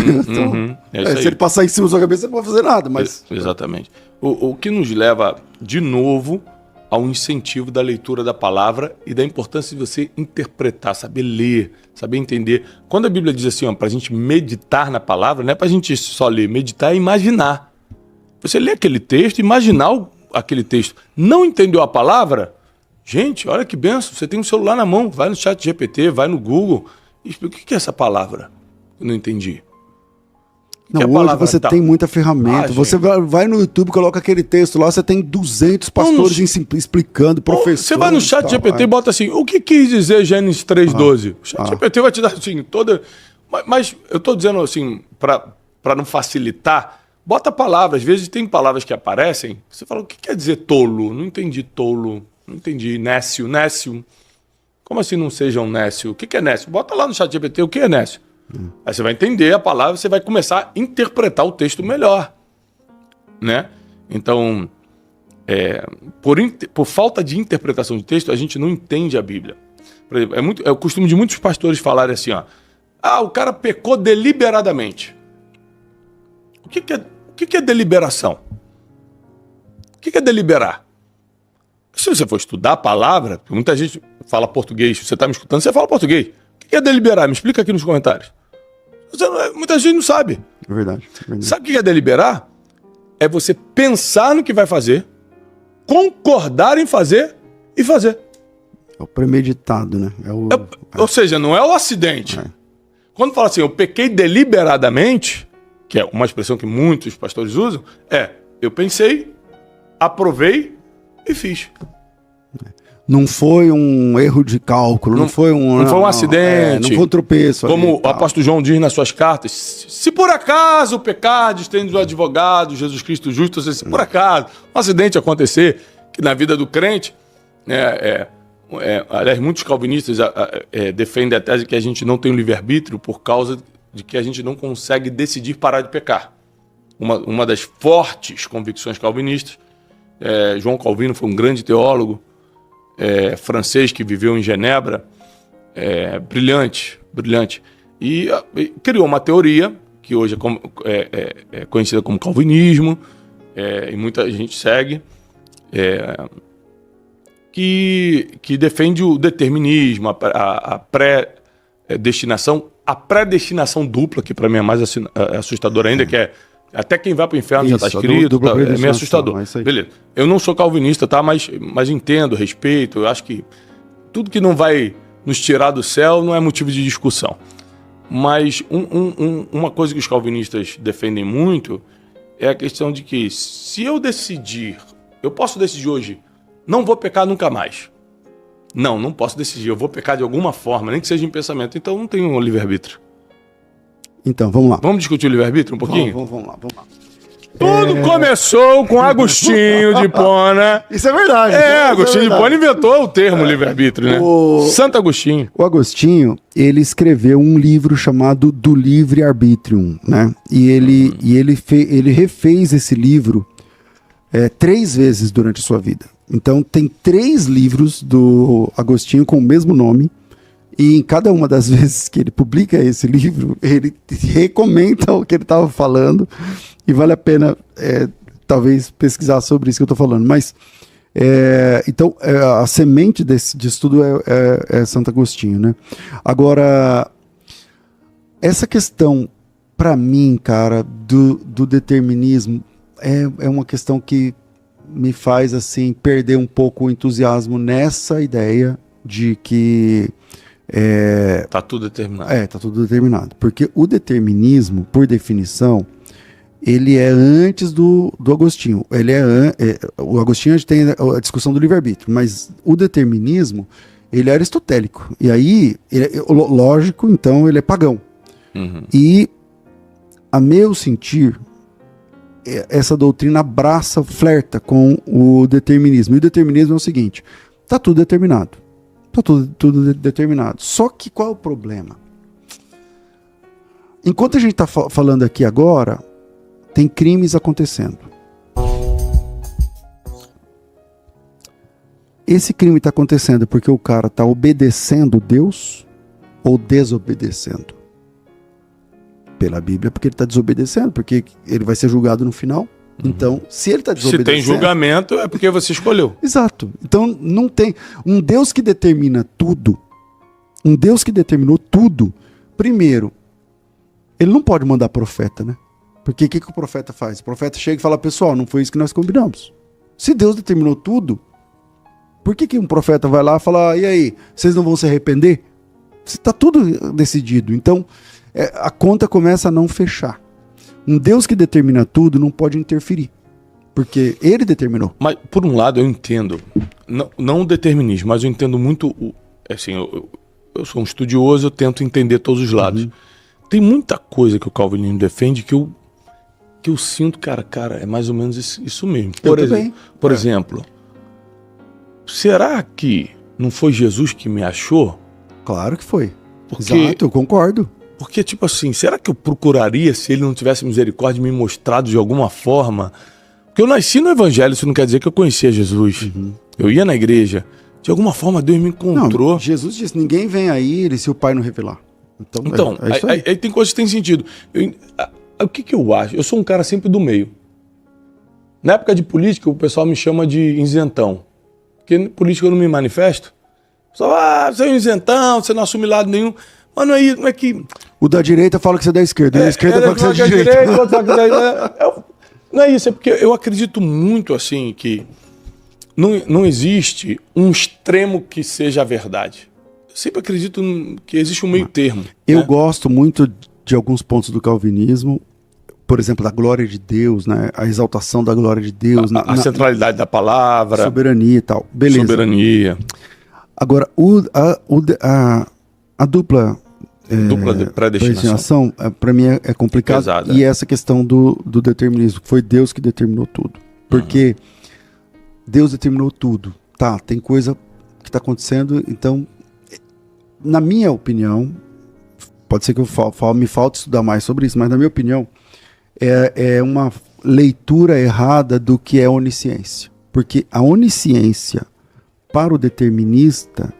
Se ele passar em cima da sua cabeça, você não pode fazer nada, mas... Exatamente. O que nos leva, de novo, ao incentivo da leitura da palavra e da importância de você interpretar, saber ler, saber entender. Quando a Bíblia diz assim, ó, pra gente meditar na palavra, não é pra gente só ler, meditar é imaginar. Você lê aquele texto, imaginar aquele texto. Não entendeu a palavra? Gente, olha que benção, você tem um celular na mão, vai no ChatGPT, vai no Google e explica o que é essa palavra. Eu não entendi. Não, hoje você tem muita ferramenta. Você vai no YouTube, coloca aquele texto lá, você tem 200 pastores explicando, professores. Você vai no ChatGPT e bota assim, o que quis dizer Gênesis 3:12? O ChatGPT vai te dar assim, toda... Mas eu estou dizendo assim, para não facilitar, bota palavras. Às vezes tem palavras que aparecem, você fala, o que quer dizer tolo? Não entendi tolo, não entendi nécio. Como assim não seja um nécio? O que é nécio? Bota lá no ChatGPT, o que é nécio? Aí você vai entender a palavra, você vai começar a interpretar o texto melhor, né? Então, por falta de interpretação de texto, a gente não entende a Bíblia. Por exemplo, é o costume de muitos pastores falarem assim, ó, o cara pecou deliberadamente. O que é deliberação? O que é deliberar? se você for estudar a palavra, porque muita gente fala português, você está me escutando, você fala português. O que é deliberar? Me explica aqui nos comentários. Muita gente não sabe. É verdade. Sabe o que é deliberar? É você pensar no que vai fazer, concordar em fazer e fazer. É o premeditado, né? Ou seja, não é o acidente. Quando fala assim, eu pequei deliberadamente, que é uma expressão que muitos pastores usam, eu pensei, aprovei e fiz. Não foi um erro de cálculo, não foi um acidente. Não foi um tropeço. Como o apóstolo João diz nas suas cartas, se por acaso pecardes, tendo o advogado, Jesus Cristo justo, ou seja, se por acaso um acidente acontecer, que na vida do crente, aliás, muitos calvinistas defendem a tese que a gente não tem o livre-arbítrio por causa de que a gente não consegue decidir parar de pecar. Uma das fortes convicções calvinistas, João Calvino foi um grande teólogo, francês que viveu em Genebra, brilhante, e criou uma teoria que hoje é conhecida como calvinismo, e muita gente segue, que defende o determinismo, a predestinação dupla, que para mim é mais assustadora ainda, que é até quem vai para o inferno já está escrito, é meio assustador. Beleza. Eu não sou calvinista, tá? Mas entendo, respeito. Eu acho que tudo que não vai nos tirar do céu não é motivo de discussão. Mas uma coisa que os calvinistas defendem muito é a questão de que se eu decidir, eu posso decidir hoje, não vou pecar nunca mais. Não posso decidir, eu vou pecar de alguma forma, nem que seja em pensamento. Então não tenho um livre-arbítrio. Então, vamos lá. Vamos discutir o livre-arbítrio um pouquinho? Vamos lá. Tudo começou com Agostinho de Hipona. Isso é verdade. Agostinho de Hipona inventou o termo livre-arbítrio, né? Santo Agostinho. O Agostinho, ele escreveu um livro chamado Do Livre-Arbítrium, né? E ele refez esse livro 3 vezes durante a sua vida. Então, tem 3 livros do Agostinho com o mesmo nome. E em cada uma das vezes que ele publica esse livro, ele recomenda o que ele estava falando, e vale a pena, talvez, pesquisar sobre isso que eu estou falando. Mas, então, a semente disso tudo é Santo Agostinho, né? Agora, essa questão, para mim, cara, do determinismo, é uma questão que me faz, assim, perder um pouco o entusiasmo nessa ideia de que tá tudo determinado. Tá tudo determinado. Porque o determinismo, por definição, ele é antes do Agostinho. O Agostinho, a gente tem a discussão do livre-arbítrio, mas o determinismo, ele é aristotélico. E aí, lógico, então, ele é pagão. Uhum. E, a meu sentir, essa doutrina flerta com o determinismo. E o determinismo é o seguinte: tá tudo determinado. Tá tudo determinado. Só que qual é o problema? Enquanto a gente está falando aqui agora, tem crimes acontecendo. Esse crime está acontecendo porque o cara está obedecendo Deus ou desobedecendo? Pela Bíblia, porque ele está desobedecendo, porque ele vai ser julgado no final. Então, se ele está desobedecendo... Se tem julgamento, é porque você escolheu. Exato. Então, não tem... Um Deus que determina tudo, um Deus que determinou tudo, primeiro, ele não pode mandar profeta, né? Porque o que o profeta faz? O profeta chega e fala: pessoal, não foi isso que nós combinamos. Se Deus determinou tudo, por que um profeta vai lá e fala: e aí, vocês não vão se arrepender? Está tudo decidido. Então, a conta começa a não fechar. Um Deus que determina tudo não pode interferir, porque ele determinou. Mas, por um lado, eu entendo, não o determinismo, mas eu entendo muito, assim, eu sou um estudioso, eu tento entender todos os lados. Uhum. Tem muita coisa que o calvinismo defende que eu sinto, cara, é mais ou menos isso mesmo. Por exemplo, será que não foi Jesus que me achou? Claro que foi. Exato, eu concordo. Porque, tipo assim, será que eu procuraria se ele não tivesse misericórdia me mostrado de alguma forma? Porque eu nasci no evangelho, isso não quer dizer que eu conhecia Jesus. Uhum. Eu ia na igreja. De alguma forma, Deus me encontrou. Não, Jesus disse: ninguém vem a ele se o Pai não revelar. Então aí tem coisas que têm sentido. O que eu acho? Eu sou um cara sempre do meio. Na época de política, o pessoal me chama de isentão. Porque política eu não me manifesto. Só, você é um isentão, você não assume lado nenhum. Mas não é que... O da direita fala que você é da esquerda. Da esquerda fala que você é de direita. Não é isso, é porque eu acredito muito, assim, que não existe um extremo que seja a verdade. Eu sempre acredito que existe um meio termo. Eu gosto muito de alguns pontos do calvinismo, por exemplo, da glória de Deus, né? A exaltação da glória de Deus. A centralidade da palavra. Soberania e tal. Beleza. Soberania. Agora, a dupla predestinação, para mim, é complicado. Pesada. E essa questão do determinismo. Foi Deus que determinou tudo. Porque Deus determinou tudo. Tá, tem coisa que está acontecendo, então, na minha opinião, pode ser que me falte estudar mais sobre isso, mas na minha opinião, é uma leitura errada do que é onisciência. Porque a onisciência, para o determinista,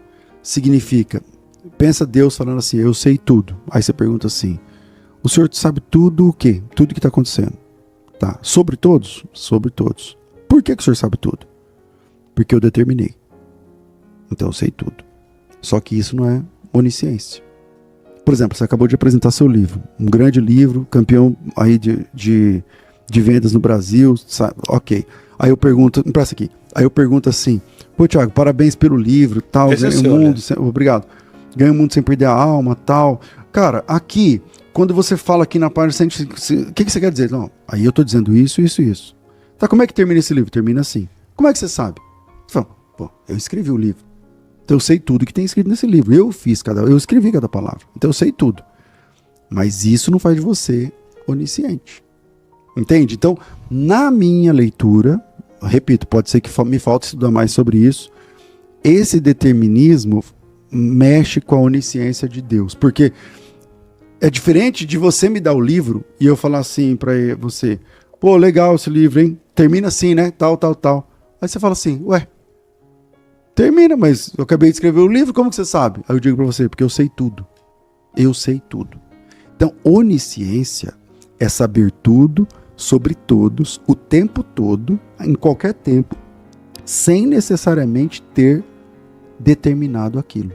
significa, pensa Deus falando assim, eu sei tudo. Aí você pergunta assim, o senhor sabe tudo o quê? Tudo que está acontecendo. Tá. Sobre todos? Sobre todos. Por que o senhor sabe tudo? Porque eu determinei. Então eu sei tudo. Só que isso não é onisciência. Por exemplo, você acabou de apresentar seu livro. Um grande livro, campeão aí de vendas no Brasil. Sabe? Ok. Aí eu pergunto, empresta aqui. Aí eu pergunto assim, pô, Thiago, parabéns pelo livro, tal, ganha o mundo, obrigado. Ganha o mundo sem perder a alma, tal. Cara, aqui, quando você fala aqui na página, o que você quer dizer? Não, aí eu tô dizendo isso, isso e isso. Tá, como é que termina esse livro? Termina assim. Como é que você sabe? Você fala, pô, eu escrevi o livro. Então eu sei tudo que tem escrito nesse livro. Eu escrevi cada palavra. Então eu sei tudo. Mas isso não faz de você onisciente. Entende? Então, na minha leitura, repito, pode ser que me falte estudar mais sobre isso, esse determinismo mexe com a onisciência de Deus. Porque é diferente de você me dar o livro e eu falar assim pra você, pô, legal esse livro, hein? Termina assim, né? Tal, tal, tal. Aí você fala assim, ué, termina, mas eu acabei de escrever o livro, como que você sabe? Aí eu digo pra você, porque eu sei tudo. Eu sei tudo. Então, onisciência é saber tudo sobre todos, o tempo todo, em qualquer tempo, sem necessariamente ter determinado aquilo.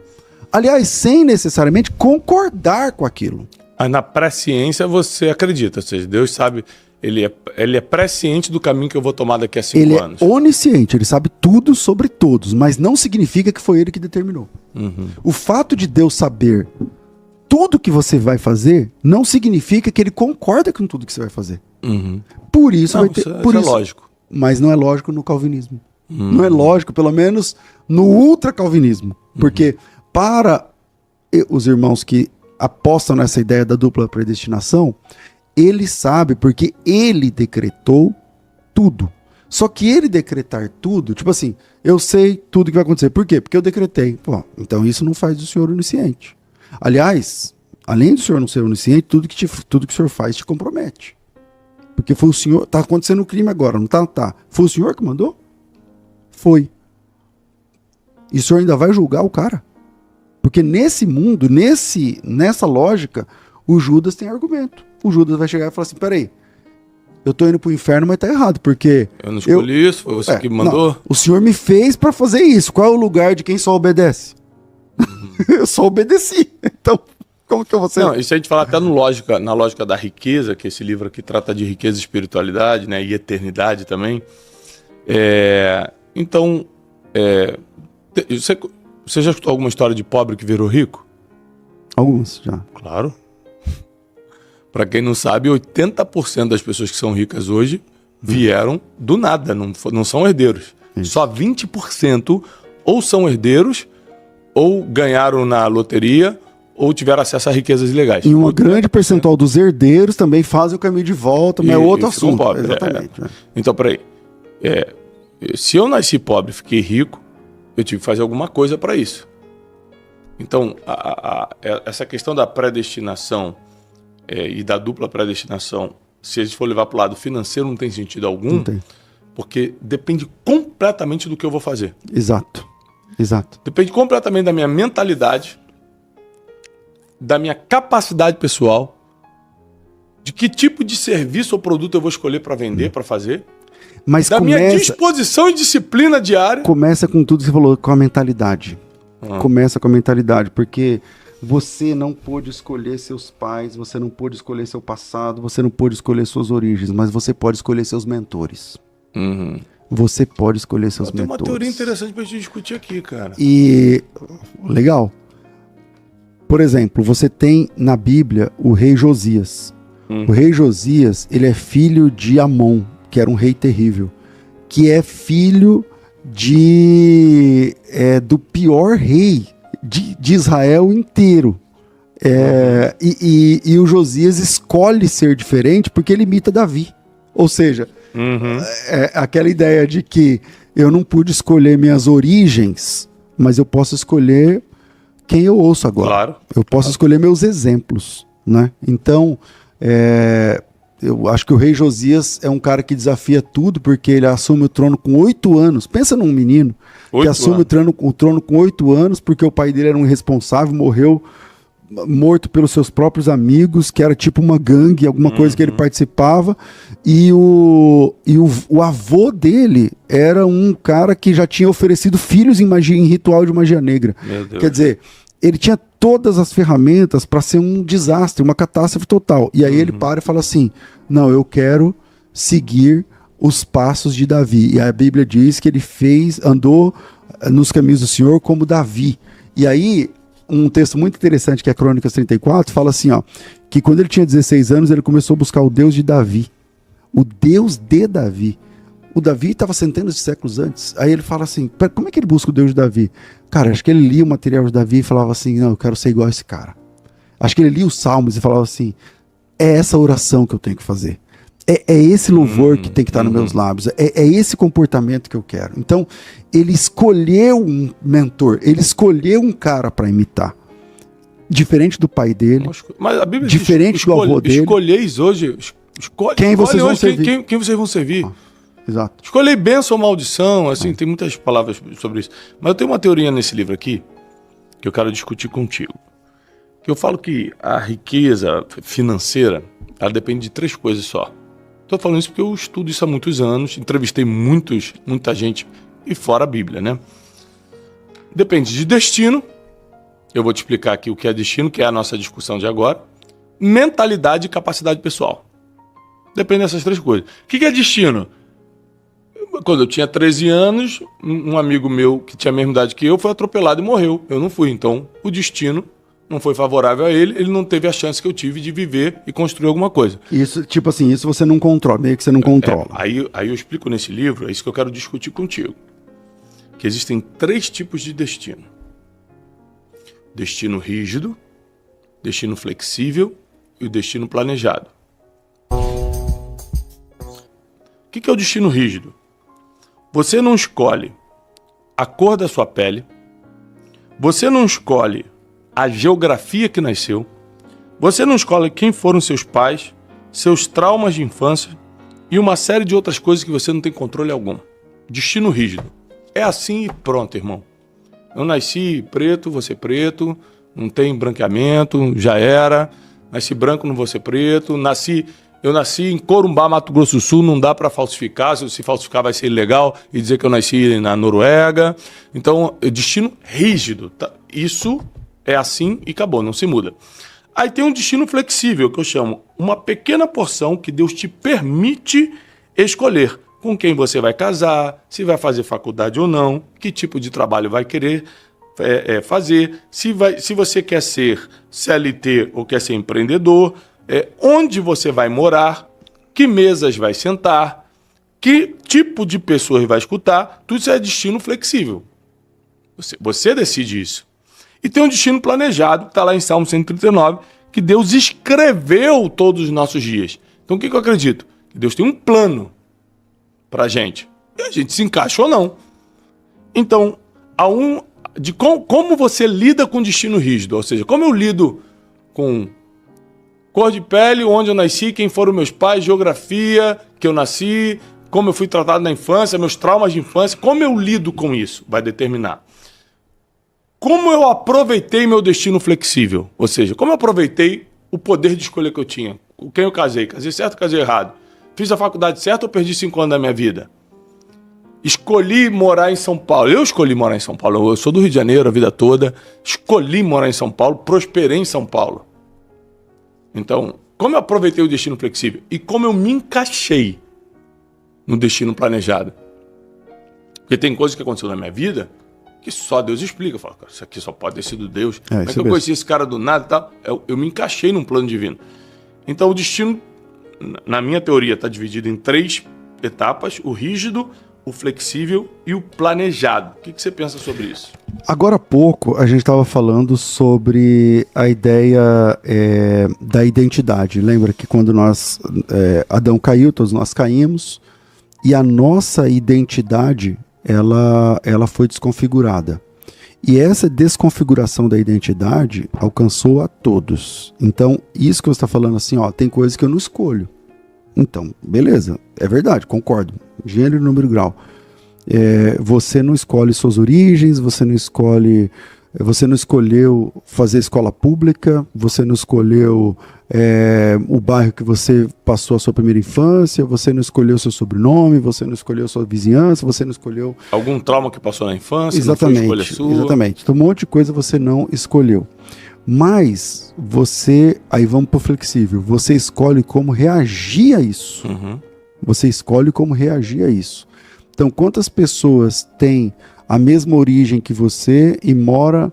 Aliás, sem necessariamente concordar com aquilo. Na presciência você acredita, ou seja, Deus sabe, ele é presciente do caminho que eu vou tomar daqui a 5 anos. Ele é onisciente, ele sabe tudo sobre todos, mas não significa que foi ele que determinou. O fato de Deus saber tudo que você vai fazer não significa que ele concorda com tudo que você vai fazer. Por isso não, vai ter. Isso por é isso, lógico. Mas não é lógico no calvinismo. Não é lógico, pelo menos no ultracalvinismo. Porque para os irmãos que apostam nessa ideia da dupla predestinação, ele sabe porque ele decretou tudo. Só que ele decretar tudo, tipo assim, eu sei tudo que vai acontecer. Por quê? Porque eu decretei. Pô, então isso não faz do senhor onisciente. Aliás, além do senhor não ser onisciente, tudo que o senhor faz te compromete. Porque foi o senhor... Tá acontecendo um crime agora, não tá? Tá. Foi o senhor que mandou? Foi. E o senhor ainda vai julgar o cara? Porque nesse mundo, nessa lógica, o Judas tem argumento. O Judas vai chegar e falar assim, peraí, eu tô indo pro inferno, mas tá errado, porque... Eu não escolhi isso, foi você que mandou? Não, o senhor me fez pra fazer isso. Qual é o lugar de quem só obedece? Eu só obedeci. Então, como que eu vou ser? Não, isso a gente fala até na lógica da riqueza, que esse livro aqui trata de riqueza e espiritualidade, né, e eternidade também. Então, você já escutou alguma história de pobre que virou rico? Alguns, já. Claro. Para quem não sabe, 80% das pessoas que são ricas hoje vieram do nada, não são herdeiros. Isso. Só 20% ou são herdeiros, ou ganharam na loteria, ou tiveram acesso a riquezas ilegais. E uma grande percentual dos herdeiros também fazem o caminho de volta, mas é outro assunto. Pobre, exatamente. Então, peraí. Se eu nasci pobre e fiquei rico, eu tive que fazer alguma coisa para isso. Então, essa questão da predestinação e da dupla predestinação, se a gente for levar para o lado financeiro, não tem sentido algum, Não tem. Porque depende completamente do que eu vou fazer. Exato. Depende completamente da minha mentalidade, da minha capacidade pessoal, de que tipo de serviço ou produto eu vou escolher para vender, para fazer. Mas da minha disposição e disciplina diária. Começa com tudo que você falou, com a mentalidade. Começa com a mentalidade, porque você não pôde escolher seus pais, você não pôde escolher seu passado, você não pôde escolher suas origens, mas você pode escolher seus mentores. Você pode escolher seus mentores. Tem uma teoria interessante pra gente discutir aqui, cara. E legal. Por exemplo, você tem na Bíblia o rei Josias. O rei Josias, ele é filho de Amon, que era um rei terrível, que é filho do pior rei de Israel inteiro. E o Josias escolhe ser diferente porque ele imita Davi. Ou seja, aquela ideia de que eu não pude escolher minhas origens, mas eu posso escolher quem eu ouço agora. Claro. Eu posso escolher meus exemplos, né? Então, eu acho que o rei Josias é um cara que desafia tudo, porque ele assume o trono com 8 anos. Pensa num menino que assume o trono com 8 anos, porque o pai dele era um irresponsável, morreu morto pelos seus próprios amigos, que era tipo uma gangue, alguma coisa que ele participava. E o avô dele era um cara que já tinha oferecido filhos em ritual de magia negra. Quer dizer, ele tinha todas as ferramentas para ser um desastre, uma catástrofe total. E aí ele para e fala assim, não, eu quero seguir os passos de Davi. E a Bíblia diz que ele andou nos caminhos do Senhor como Davi. E aí, um texto muito interessante, que é Crônicas 34, fala assim, ó, que quando ele tinha 16 anos, ele começou a buscar o Deus de Davi. O Deus de Davi. O Davi estava centenas de séculos antes. Aí ele fala assim, como é que ele busca o Deus de Davi? Cara, acho que ele lia o material de Davi e falava assim, não, eu quero ser igual a esse cara. Acho que ele lia os Salmos e falava assim, é essa oração que eu tenho que fazer. É esse louvor que tem que estar nos meus lábios. É esse comportamento que eu quero. Então, ele escolheu um mentor, ele escolheu um cara para imitar. Diferente do pai dele, mas a Bíblia diferente do avô dele. Escolheis hoje, quem vocês vão servir. Quem vocês vão servir. Exato. Escolher bênção ou maldição, assim, tem muitas palavras sobre isso. Mas eu tenho uma teoria nesse livro aqui, que eu quero discutir contigo. Que eu falo que a riqueza financeira, ela depende de 3 coisas só. Estou falando isso porque eu estudo isso há muitos anos, entrevistei muita gente, e fora a Bíblia, né? Depende de destino, eu vou te explicar aqui o que é destino, que é a nossa discussão de agora, mentalidade e capacidade pessoal. Depende dessas 3 coisas. O que é destino? Quando eu tinha 13 anos, um amigo meu que tinha a mesma idade que eu foi atropelado e morreu. Eu não fui, então o destino não foi favorável a ele, ele não teve a chance que eu tive de viver e construir alguma coisa. Isso, tipo assim, isso você não controla, meio que você não controla. Aí eu explico nesse livro, é isso que eu quero discutir contigo. Que existem 3 tipos de destino. Destino rígido, destino flexível e o destino planejado. O que é o destino rígido? Você não escolhe a cor da sua pele, você não escolhe a geografia que nasceu, você não escolhe quem foram seus pais, seus traumas de infância e uma série de outras coisas que você não tem controle algum. Destino rígido. É assim e pronto, irmão. Eu nasci preto, vou ser preto, não tem branqueamento, já era. Nasci branco, não vou ser preto. Eu nasci em Corumbá, Mato Grosso do Sul, não dá para falsificar. Se falsificar vai ser ilegal e dizer que eu nasci na Noruega. Então, destino rígido. Tá? Isso é assim e acabou, não se muda. Aí tem um destino flexível, que eu chamo uma pequena porção que Deus te permite escolher com quem você vai casar, se vai fazer faculdade ou não, que tipo de trabalho vai querer fazer, se você quer ser CLT ou quer ser empreendedor, onde você vai morar, que mesas vai sentar, que tipo de pessoas vai escutar, tudo isso é destino flexível. Você decide isso. E tem um destino planejado, que está lá em Salmo 139, que Deus escreveu todos os nossos dias. Então o que eu acredito? Que Deus tem um plano para a gente. E a gente se encaixa ou não. Então, como você lida com destino rígido, ou seja, como eu lido com cor de pele, onde eu nasci, quem foram meus pais, geografia que eu nasci, como eu fui tratado na infância, meus traumas de infância, como eu lido com isso, vai determinar. Como eu aproveitei meu destino flexível, ou seja, como eu aproveitei o poder de escolha que eu tinha, com quem eu casei certo, casei errado, Fiz a faculdade certa ou perdi 5 anos da minha vida? Escolhi morar em São Paulo. Eu escolhi morar em São Paulo. Eu sou do Rio de Janeiro a vida toda. Escolhi morar em São Paulo, prosperei em São Paulo. Então, como eu aproveitei o destino flexível e como eu me encaixei no destino planejado. Porque tem coisas que aconteceram na minha vida que só Deus explica. Eu falo, cara, isso aqui só pode ter sido Deus. Como é que eu conheci esse cara do nada e tal? Eu me encaixei num plano divino. Então, o destino, na minha teoria, está dividido em 3 etapas. O rígido, o flexível e o planejado. O que você pensa sobre isso? Agora há pouco a gente estava falando sobre a ideia da identidade. Lembra que quando Adão caiu, todos nós caímos, e a nossa identidade ela foi desconfigurada. E essa desconfiguração da identidade alcançou a todos. Então, isso que você está falando assim, tem coisas que eu não escolho. Então, beleza, é verdade, concordo. Gênero, número, grau. Você não escolhe suas origens, você não escolheu fazer escola pública, você não escolheu o bairro que você passou a sua primeira infância, você não escolheu seu sobrenome, você não escolheu sua vizinhança, você não escolheu... Algum trauma que passou na infância, exatamente, não foi escolha sua. Exatamente, então um monte de coisa você não escolheu. Mas aí vamos pro flexível, você escolhe como reagir a isso. Uhum. Você escolhe como reagir a isso. Então, quantas pessoas têm a mesma origem que você e mora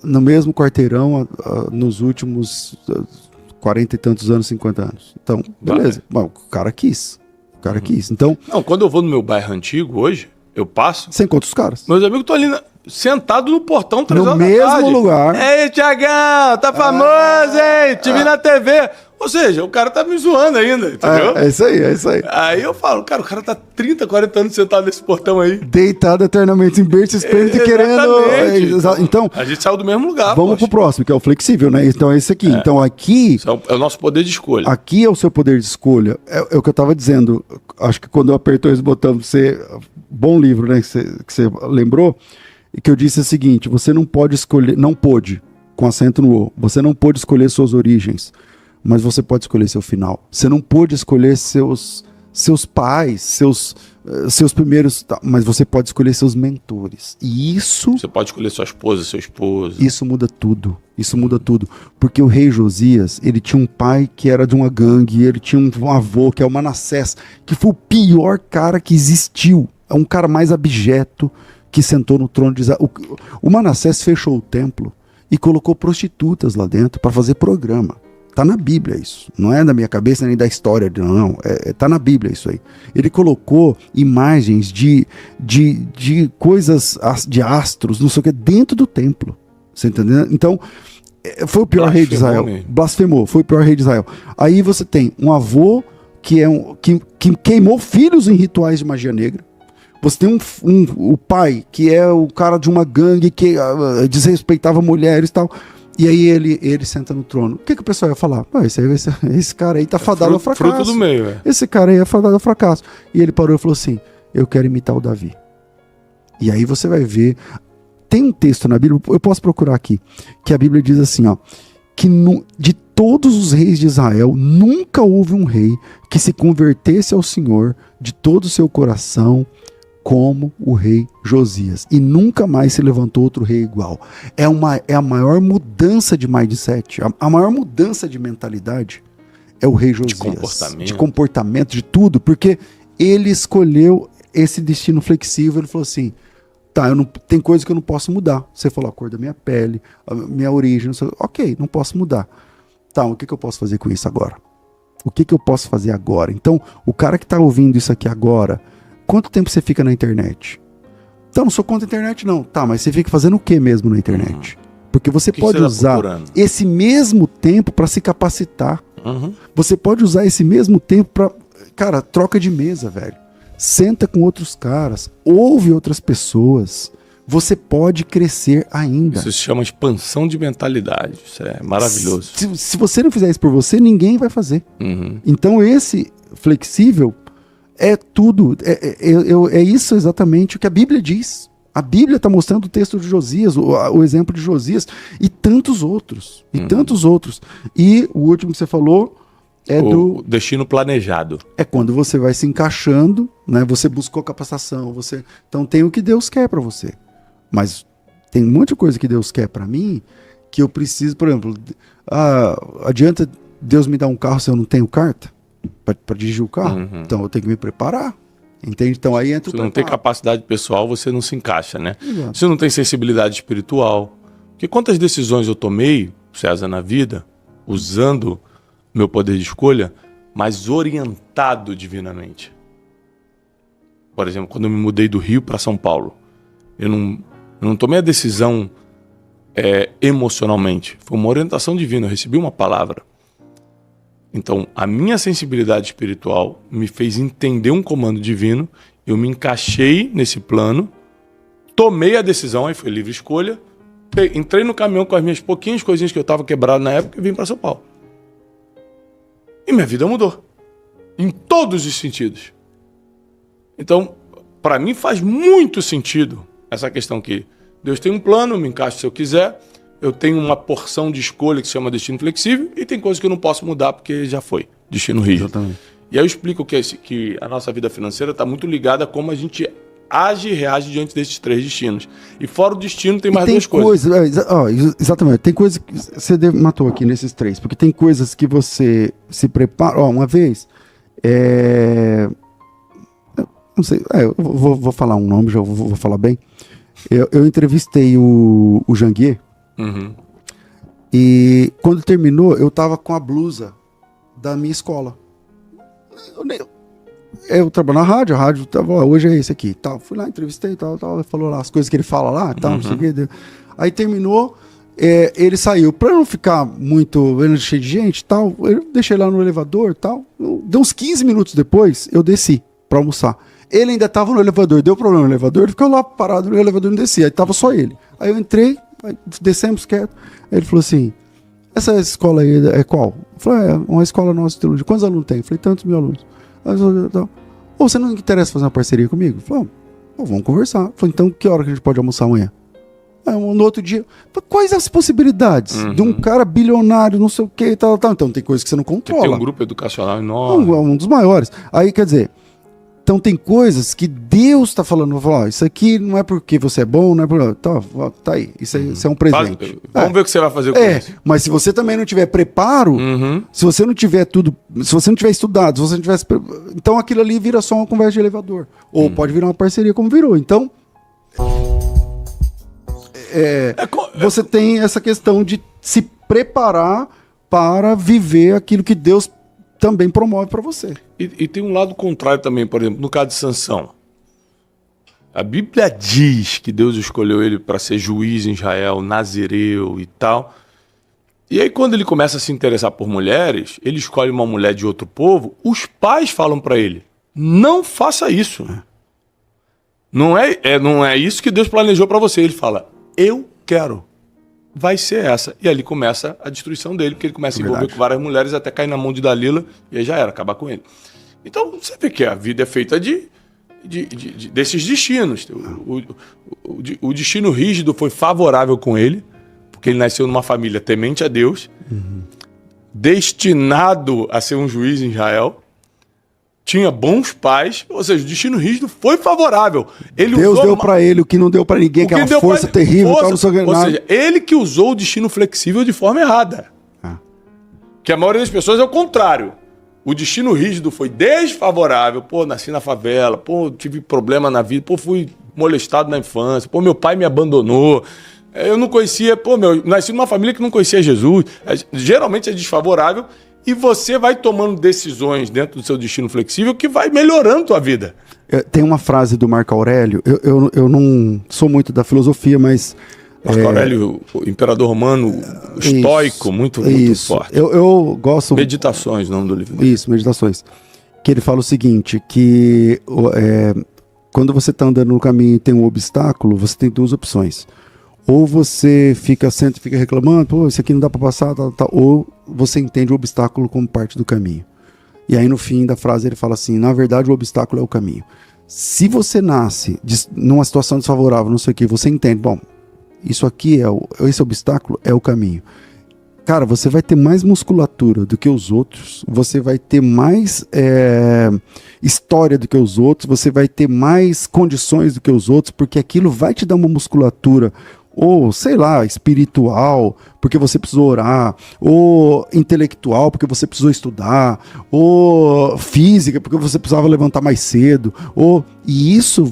no mesmo quarteirão nos últimos 40 e tantos anos, 50 anos? Então, beleza. Bom, o cara quis. Então, não, quando eu vou no meu bairro antigo hoje, eu passo... Você encontra os caras. Meus amigos estão ali sentado no portão, 3 no horas da tarde. mesmo lugar. Ei, Tiagão, tá famoso, hein? Te vi na TV. Ou seja, o cara tá me zoando ainda, entendeu? É isso aí. Aí eu falo, cara, o cara tá 30, 40 anos sentado nesse portão aí. Deitado eternamente em berço esplêndido e querendo... Então, a gente saiu do mesmo lugar. Vamos pro próximo, que é o flexível, né? Então é esse aqui. Então aqui... É o nosso poder de escolha. Aqui é o seu poder de escolha. É o que eu tava dizendo. Acho que quando eu apertou esse botão, bom livro, né? Que você lembrou. E que eu disse o seguinte, você não pode escolher... Não pôde, com acento no O. Você não pôde escolher suas origens. Mas você pode escolher seu final. Você não pôde escolher seus pais, seus primeiros... Mas você pode escolher seus mentores. E isso... Você pode escolher sua esposa, seu esposo. Isso muda tudo. Porque o rei Josias, ele tinha um pai que era de uma gangue, ele tinha um avô que é o Manassés, que foi o pior cara que existiu. É um cara mais abjeto que sentou no trono de Israel. O Manassés fechou o templo e colocou prostitutas lá dentro para fazer programa. Tá na Bíblia isso. Não é da minha cabeça nem da história. Não. Tá na Bíblia isso aí. Ele colocou imagens de coisas, de astros, não sei o que, dentro do templo. Você entendeu? Então, foi o pior rei de Israel. Blasfemou. Foi o pior rei de Israel. Aí você tem um avô que queimou filhos em rituais de magia negra. Você tem o pai, que é o cara de uma gangue que desrespeitava mulheres e tal. E aí ele senta no trono. O que o pessoal ia falar? Esse cara aí tá fadado ao fracasso. Fruto do meio, Esse cara aí é fadado ao fracasso. E ele parou e falou assim, eu quero imitar o Davi. E aí você vai ver... Tem um texto na Bíblia, eu posso procurar aqui, que a Bíblia diz assim, que de todos os reis de Israel, nunca houve um rei que se convertesse ao Senhor de todo o seu coração, como o rei Josias. E nunca mais se levantou outro rei igual. É a maior mudança de mindset, a maior mudança de mentalidade é o rei Josias. De comportamento, de tudo, porque ele escolheu esse destino flexível. Ele falou assim, tem coisa que eu não posso mudar. Você falou a cor da minha pele, a minha origem, não sei, ok, não posso mudar. Tá, o que eu posso fazer com isso agora? O que eu posso fazer agora? Então, o cara que está ouvindo isso aqui agora, quanto tempo você fica na internet? Então, não sou contra a internet, não. Tá, mas você fica fazendo o que mesmo na internet? Porque você pode usar esse mesmo tempo para se capacitar. Você pode usar esse mesmo tempo para... Cara, troca de mesa, velho. Senta com outros caras. Ouve outras pessoas. Você pode crescer ainda. Isso se chama expansão de mentalidade. Isso é maravilhoso. Se você não fizer isso por você, ninguém vai fazer. Então, esse flexível... É tudo, é isso exatamente o que a Bíblia diz. A Bíblia está mostrando o texto de Josias, o exemplo de Josias e tantos outros. E o último que você falou O destino planejado. É quando você vai se encaixando, né? Você buscou capacitação, então tem o que Deus quer para você. Mas tem um monte de coisa que Deus quer para mim que eu preciso, por exemplo, adianta Deus me dar um carro se eu não tenho carta para dirigir o carro? Uhum. Então eu tenho que me preparar. Entende? Então aí entra o Se não tem capacidade pessoal, você não se encaixa, né? Exato. Se não tem sensibilidade espiritual. Porque quantas decisões eu tomei, César, na vida, usando meu poder de escolha, mas orientado divinamente. Por exemplo, quando eu me mudei do Rio para São Paulo, eu não tomei a decisão emocionalmente. Foi uma orientação divina, eu recebi uma palavra. Então, a minha sensibilidade espiritual me fez entender um comando divino, eu me encaixei nesse plano, tomei a decisão, aí foi livre escolha, entrei no caminhão com as minhas pouquinhas coisinhas que eu estava quebrado na época e vim para São Paulo. E minha vida mudou. Em todos os sentidos. Então, para mim faz muito sentido essa questão que Deus tem um plano, eu me encaixo se eu quiser, eu tenho uma porção de escolha que se chama destino flexível e tem coisas que eu não posso mudar porque já foi, destino rígido. Exatamente. E aí eu explico que a nossa vida financeira está muito ligada a como a gente age e reage diante desses 3 destinos. E fora o destino tem mais 2 coisas. Exatamente. Tem coisas que você matou aqui nesses 3, porque tem coisas que você se prepara. Uma vez, não sei, eu vou falar um nome, já vou falar bem. Eu entrevistei o Janguier. Uhum. E quando terminou, eu tava com a blusa da minha escola. Eu trabalho na rádio, a rádio tava, hoje é esse aqui, tal. Fui lá, entrevistei, tal, ele falou lá as coisas que ele fala lá, tal, não sei o quê. Aí terminou, ele saiu. Pra não ficar muito cheio de gente, tal, eu deixei lá no elevador, tal. Deu uns 15 minutos depois, eu desci pra almoçar. Ele ainda tava no elevador, deu problema no elevador, ele ficou lá parado no elevador e não descia. Aí tava só ele. Aí eu entrei, aí descemos quieto. Aí ele falou assim: essa escola aí é qual? Eu falei: é uma escola nossa de teologia. Quantos alunos tem? Eu falei: tantos mil alunos. Aí eu falei: você não interessa fazer uma parceria comigo? Eu falei: vamos conversar. Eu falei: então que hora que a gente pode almoçar amanhã? Aí, no outro dia, quais as possibilidades de um cara bilionário, não sei o que, tal. Então tem coisas que você não controla. Tem um grupo educacional enorme. Um dos maiores. Aí, quer dizer, então tem coisas que Deus está falando, isso aqui não é porque você é bom, não é porque... Tá aí, isso é um presente. Vamos ver o que você vai fazer com isso. Mas se você também não tiver preparo, se você não tiver tudo, se você não tiver estudado, se você não tivesse... Então aquilo ali vira só uma conversa de elevador. Ou pode virar uma parceria como virou. Então, você tem essa questão de se preparar para viver aquilo que Deus também promove para você. E tem um lado contrário também, por exemplo, no caso de Sansão. A Bíblia diz que Deus escolheu ele para ser juiz em Israel, nazireu e tal. E aí quando ele começa a se interessar por mulheres, ele escolhe uma mulher de outro povo, os pais falam para ele: não faça isso. Não é isso que Deus planejou para você. Ele fala: eu quero. Vai ser essa. E ali começa a destruição dele, porque ele começa a envolver com várias mulheres até cair na mão de Dalila e aí já era, acabar com ele. Então você vê que a vida é feita desses destinos. O destino rígido foi favorável com ele, porque ele nasceu numa família temente a Deus, destinado a ser um juiz em Israel, tinha bons pais, ou seja, o destino rígido foi favorável. Deus deu para ele o que não deu para ninguém, aquela força terrível. Ou seja, ele que usou o destino flexível de forma errada. Que a maioria das pessoas é o contrário. O destino rígido foi desfavorável. Nasci na favela, tive problema na vida, fui molestado na infância, meu pai me abandonou, eu não conhecia, nasci numa família que não conhecia Jesus. Geralmente é desfavorável. E você vai tomando decisões dentro do seu destino flexível que vai melhorando a tua vida. Tem uma frase do Marco Aurélio, eu não sou muito da filosofia, mas... Marco Aurélio, o imperador romano, estoico, muito forte. Eu gosto... Meditações, o nome do livro. Isso, Meditações. Que ele fala o seguinte, que quando você está andando no caminho e tem um obstáculo, você tem 2 opções. Ou você fica reclamando, isso aqui não dá para passar, ou você entende o obstáculo como parte do caminho. E aí no fim da frase ele fala assim: na verdade o obstáculo é o caminho. Se você nasce numa situação desfavorável, não sei o que, você entende, bom, isso aqui esse obstáculo é o caminho. cara, você vai ter mais musculatura do que os outros, você vai ter mais história do que os outros, você vai ter mais condições do que os outros, porque aquilo vai te dar uma musculatura, ou sei lá, espiritual, porque você precisou orar, ou intelectual, porque você precisou estudar, ou física, porque você precisava levantar mais cedo, e isso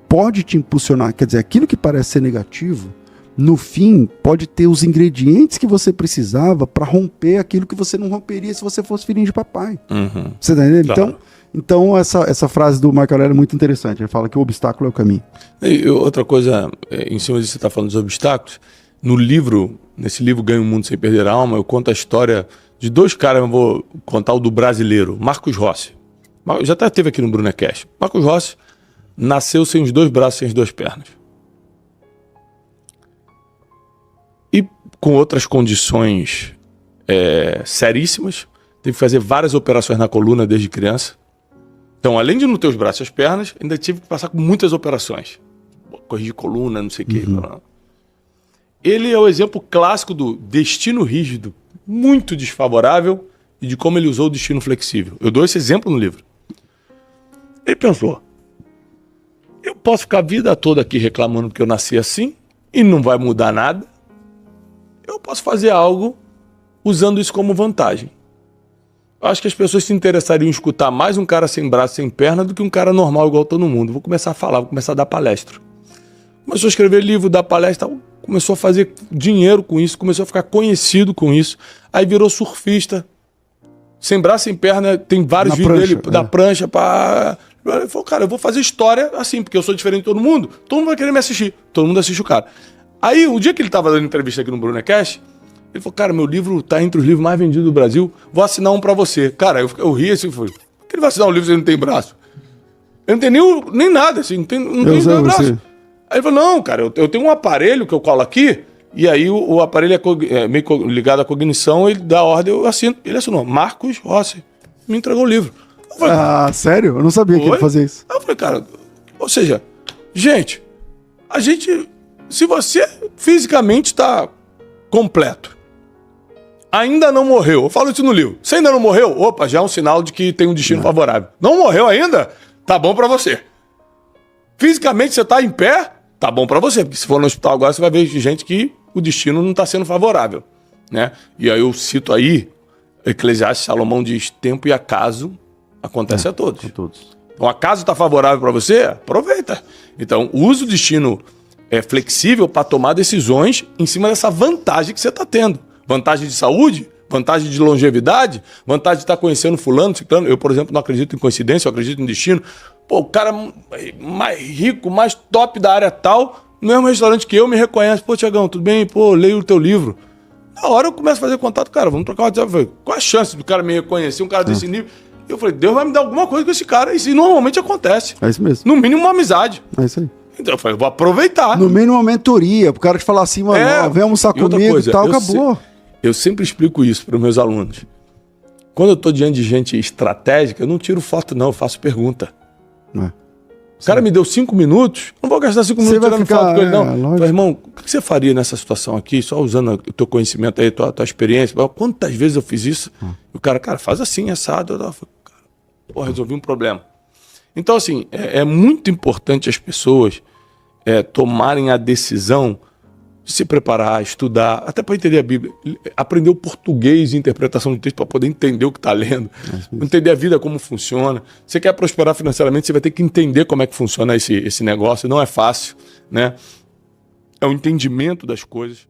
pode te impulsionar, quer dizer, aquilo que parece ser negativo, no fim, pode ter os ingredientes que você precisava para romper aquilo que você não romperia se você fosse filhinho de papai. Uhum. Você tá entendendo? Claro. Então essa frase do Marco Aurélio é muito interessante. Ele fala que o obstáculo é o caminho. E outra coisa, em cima disso que você está falando dos obstáculos, nesse livro Ganhe o Mundo Sem Perder a Alma, eu conto a história de 2 caras, eu vou contar o do brasileiro, Marcos Rossi. Já até teve aqui no Brunecast. Marcos Rossi nasceu sem os 2 braços, sem as 2 pernas. E com outras condições seríssimas, teve que fazer várias operações na coluna desde criança. Então, além de não ter os braços e as pernas, ainda tive que passar por muitas operações. Corrigir coluna, não sei o quê. Ele é o exemplo clássico do destino rígido, muito desfavorável, e de como ele usou o destino flexível. Eu dou esse exemplo no livro. Ele pensou, eu posso ficar a vida toda aqui reclamando porque eu nasci assim, e não vai mudar nada. Eu posso fazer algo usando isso como vantagem. Eu acho que as pessoas se interessariam em escutar mais um cara sem braço, sem perna, do que um cara normal igual todo mundo. Vou começar a falar, vou começar a dar palestra. Começou a escrever livro, dar palestra, começou a fazer dinheiro com isso, começou a ficar conhecido com isso. Aí virou surfista. Sem braço, sem perna, tem vários vídeos dele da prancha para... Ele falou, cara, eu vou fazer história assim, porque eu sou diferente de todo mundo vai querer me assistir. Todo mundo assiste o cara. Aí, o dia que ele estava dando entrevista aqui no Brunecast, ele falou, cara, meu livro tá entre os livros mais vendidos do Brasil, vou assinar um pra você. Cara, eu ri assim, falei, por que ele vai assinar um livro se ele não tem braço? Ele não tem nem nada, assim, não tem braço. Aí ele falou, não, cara, eu tenho um aparelho que eu colo aqui, e aí o aparelho é meio ligado à cognição, ele dá ordem, eu assino. Ele assinou, Marcos Rossi, me entregou o livro. Eu falei, sério? Eu não sabia que ele fazia isso. Aí eu falei, cara, ou seja, gente, se você fisicamente está completo, ainda não morreu, eu falo isso no livro, você ainda não morreu? Opa, já é um sinal de que tem um destino favorável. Não morreu ainda? Tá bom pra você. Fisicamente você tá em pé? Tá bom pra você, porque se for no hospital agora você vai ver gente que o destino não tá sendo favorável, né? E aí eu cito aí, Eclesiastes, Salomão diz, tempo e acaso acontece a todos. Então, acaso está favorável para você? Aproveita. Então, use o destino flexível para tomar decisões em cima dessa vantagem que você está tendo. Vantagem de saúde, vantagem de longevidade, vantagem de estar conhecendo fulano, ciclano. Eu, por exemplo, não acredito em coincidência, eu acredito em destino. Pô, o cara mais rico, mais top da área tal, no mesmo restaurante que eu, me reconhece. Pô, Tiagão, tudo bem? Pô, leio o teu livro. Na hora eu começo a fazer contato, cara, vamos trocar uma WhatsApp. Eu falei, qual a chance do cara me reconhecer, um cara desse nível? Eu falei, Deus vai me dar alguma coisa com esse cara. E normalmente acontece. É isso mesmo. No mínimo uma amizade. É isso aí. Então eu falei, vou aproveitar. No mínimo uma mentoria, pro cara te falar assim, mano, vem almoçar comigo e tal, acabou. Eu sempre explico isso para os meus alunos. Quando eu tô diante de gente estratégica, eu não tiro foto não, eu faço pergunta. O cara me deu 5 minutos, não vou gastar 5 minutos tirando foto com ele, não. Falei, irmão, o que você faria nessa situação aqui, só usando o teu conhecimento aí, tua experiência? Quantas vezes eu fiz isso? E o cara, faz assim, assado. Eu falei, cara, resolvi um problema. Então, assim, é muito importante as pessoas tomarem a decisão de se preparar, estudar, até para entender a Bíblia, aprender o português e interpretação do texto para poder entender o que está lendo, entender a vida como funciona. Você quer prosperar financeiramente, você vai ter que entender como é que funciona esse negócio, não é fácil, né? É o entendimento das coisas.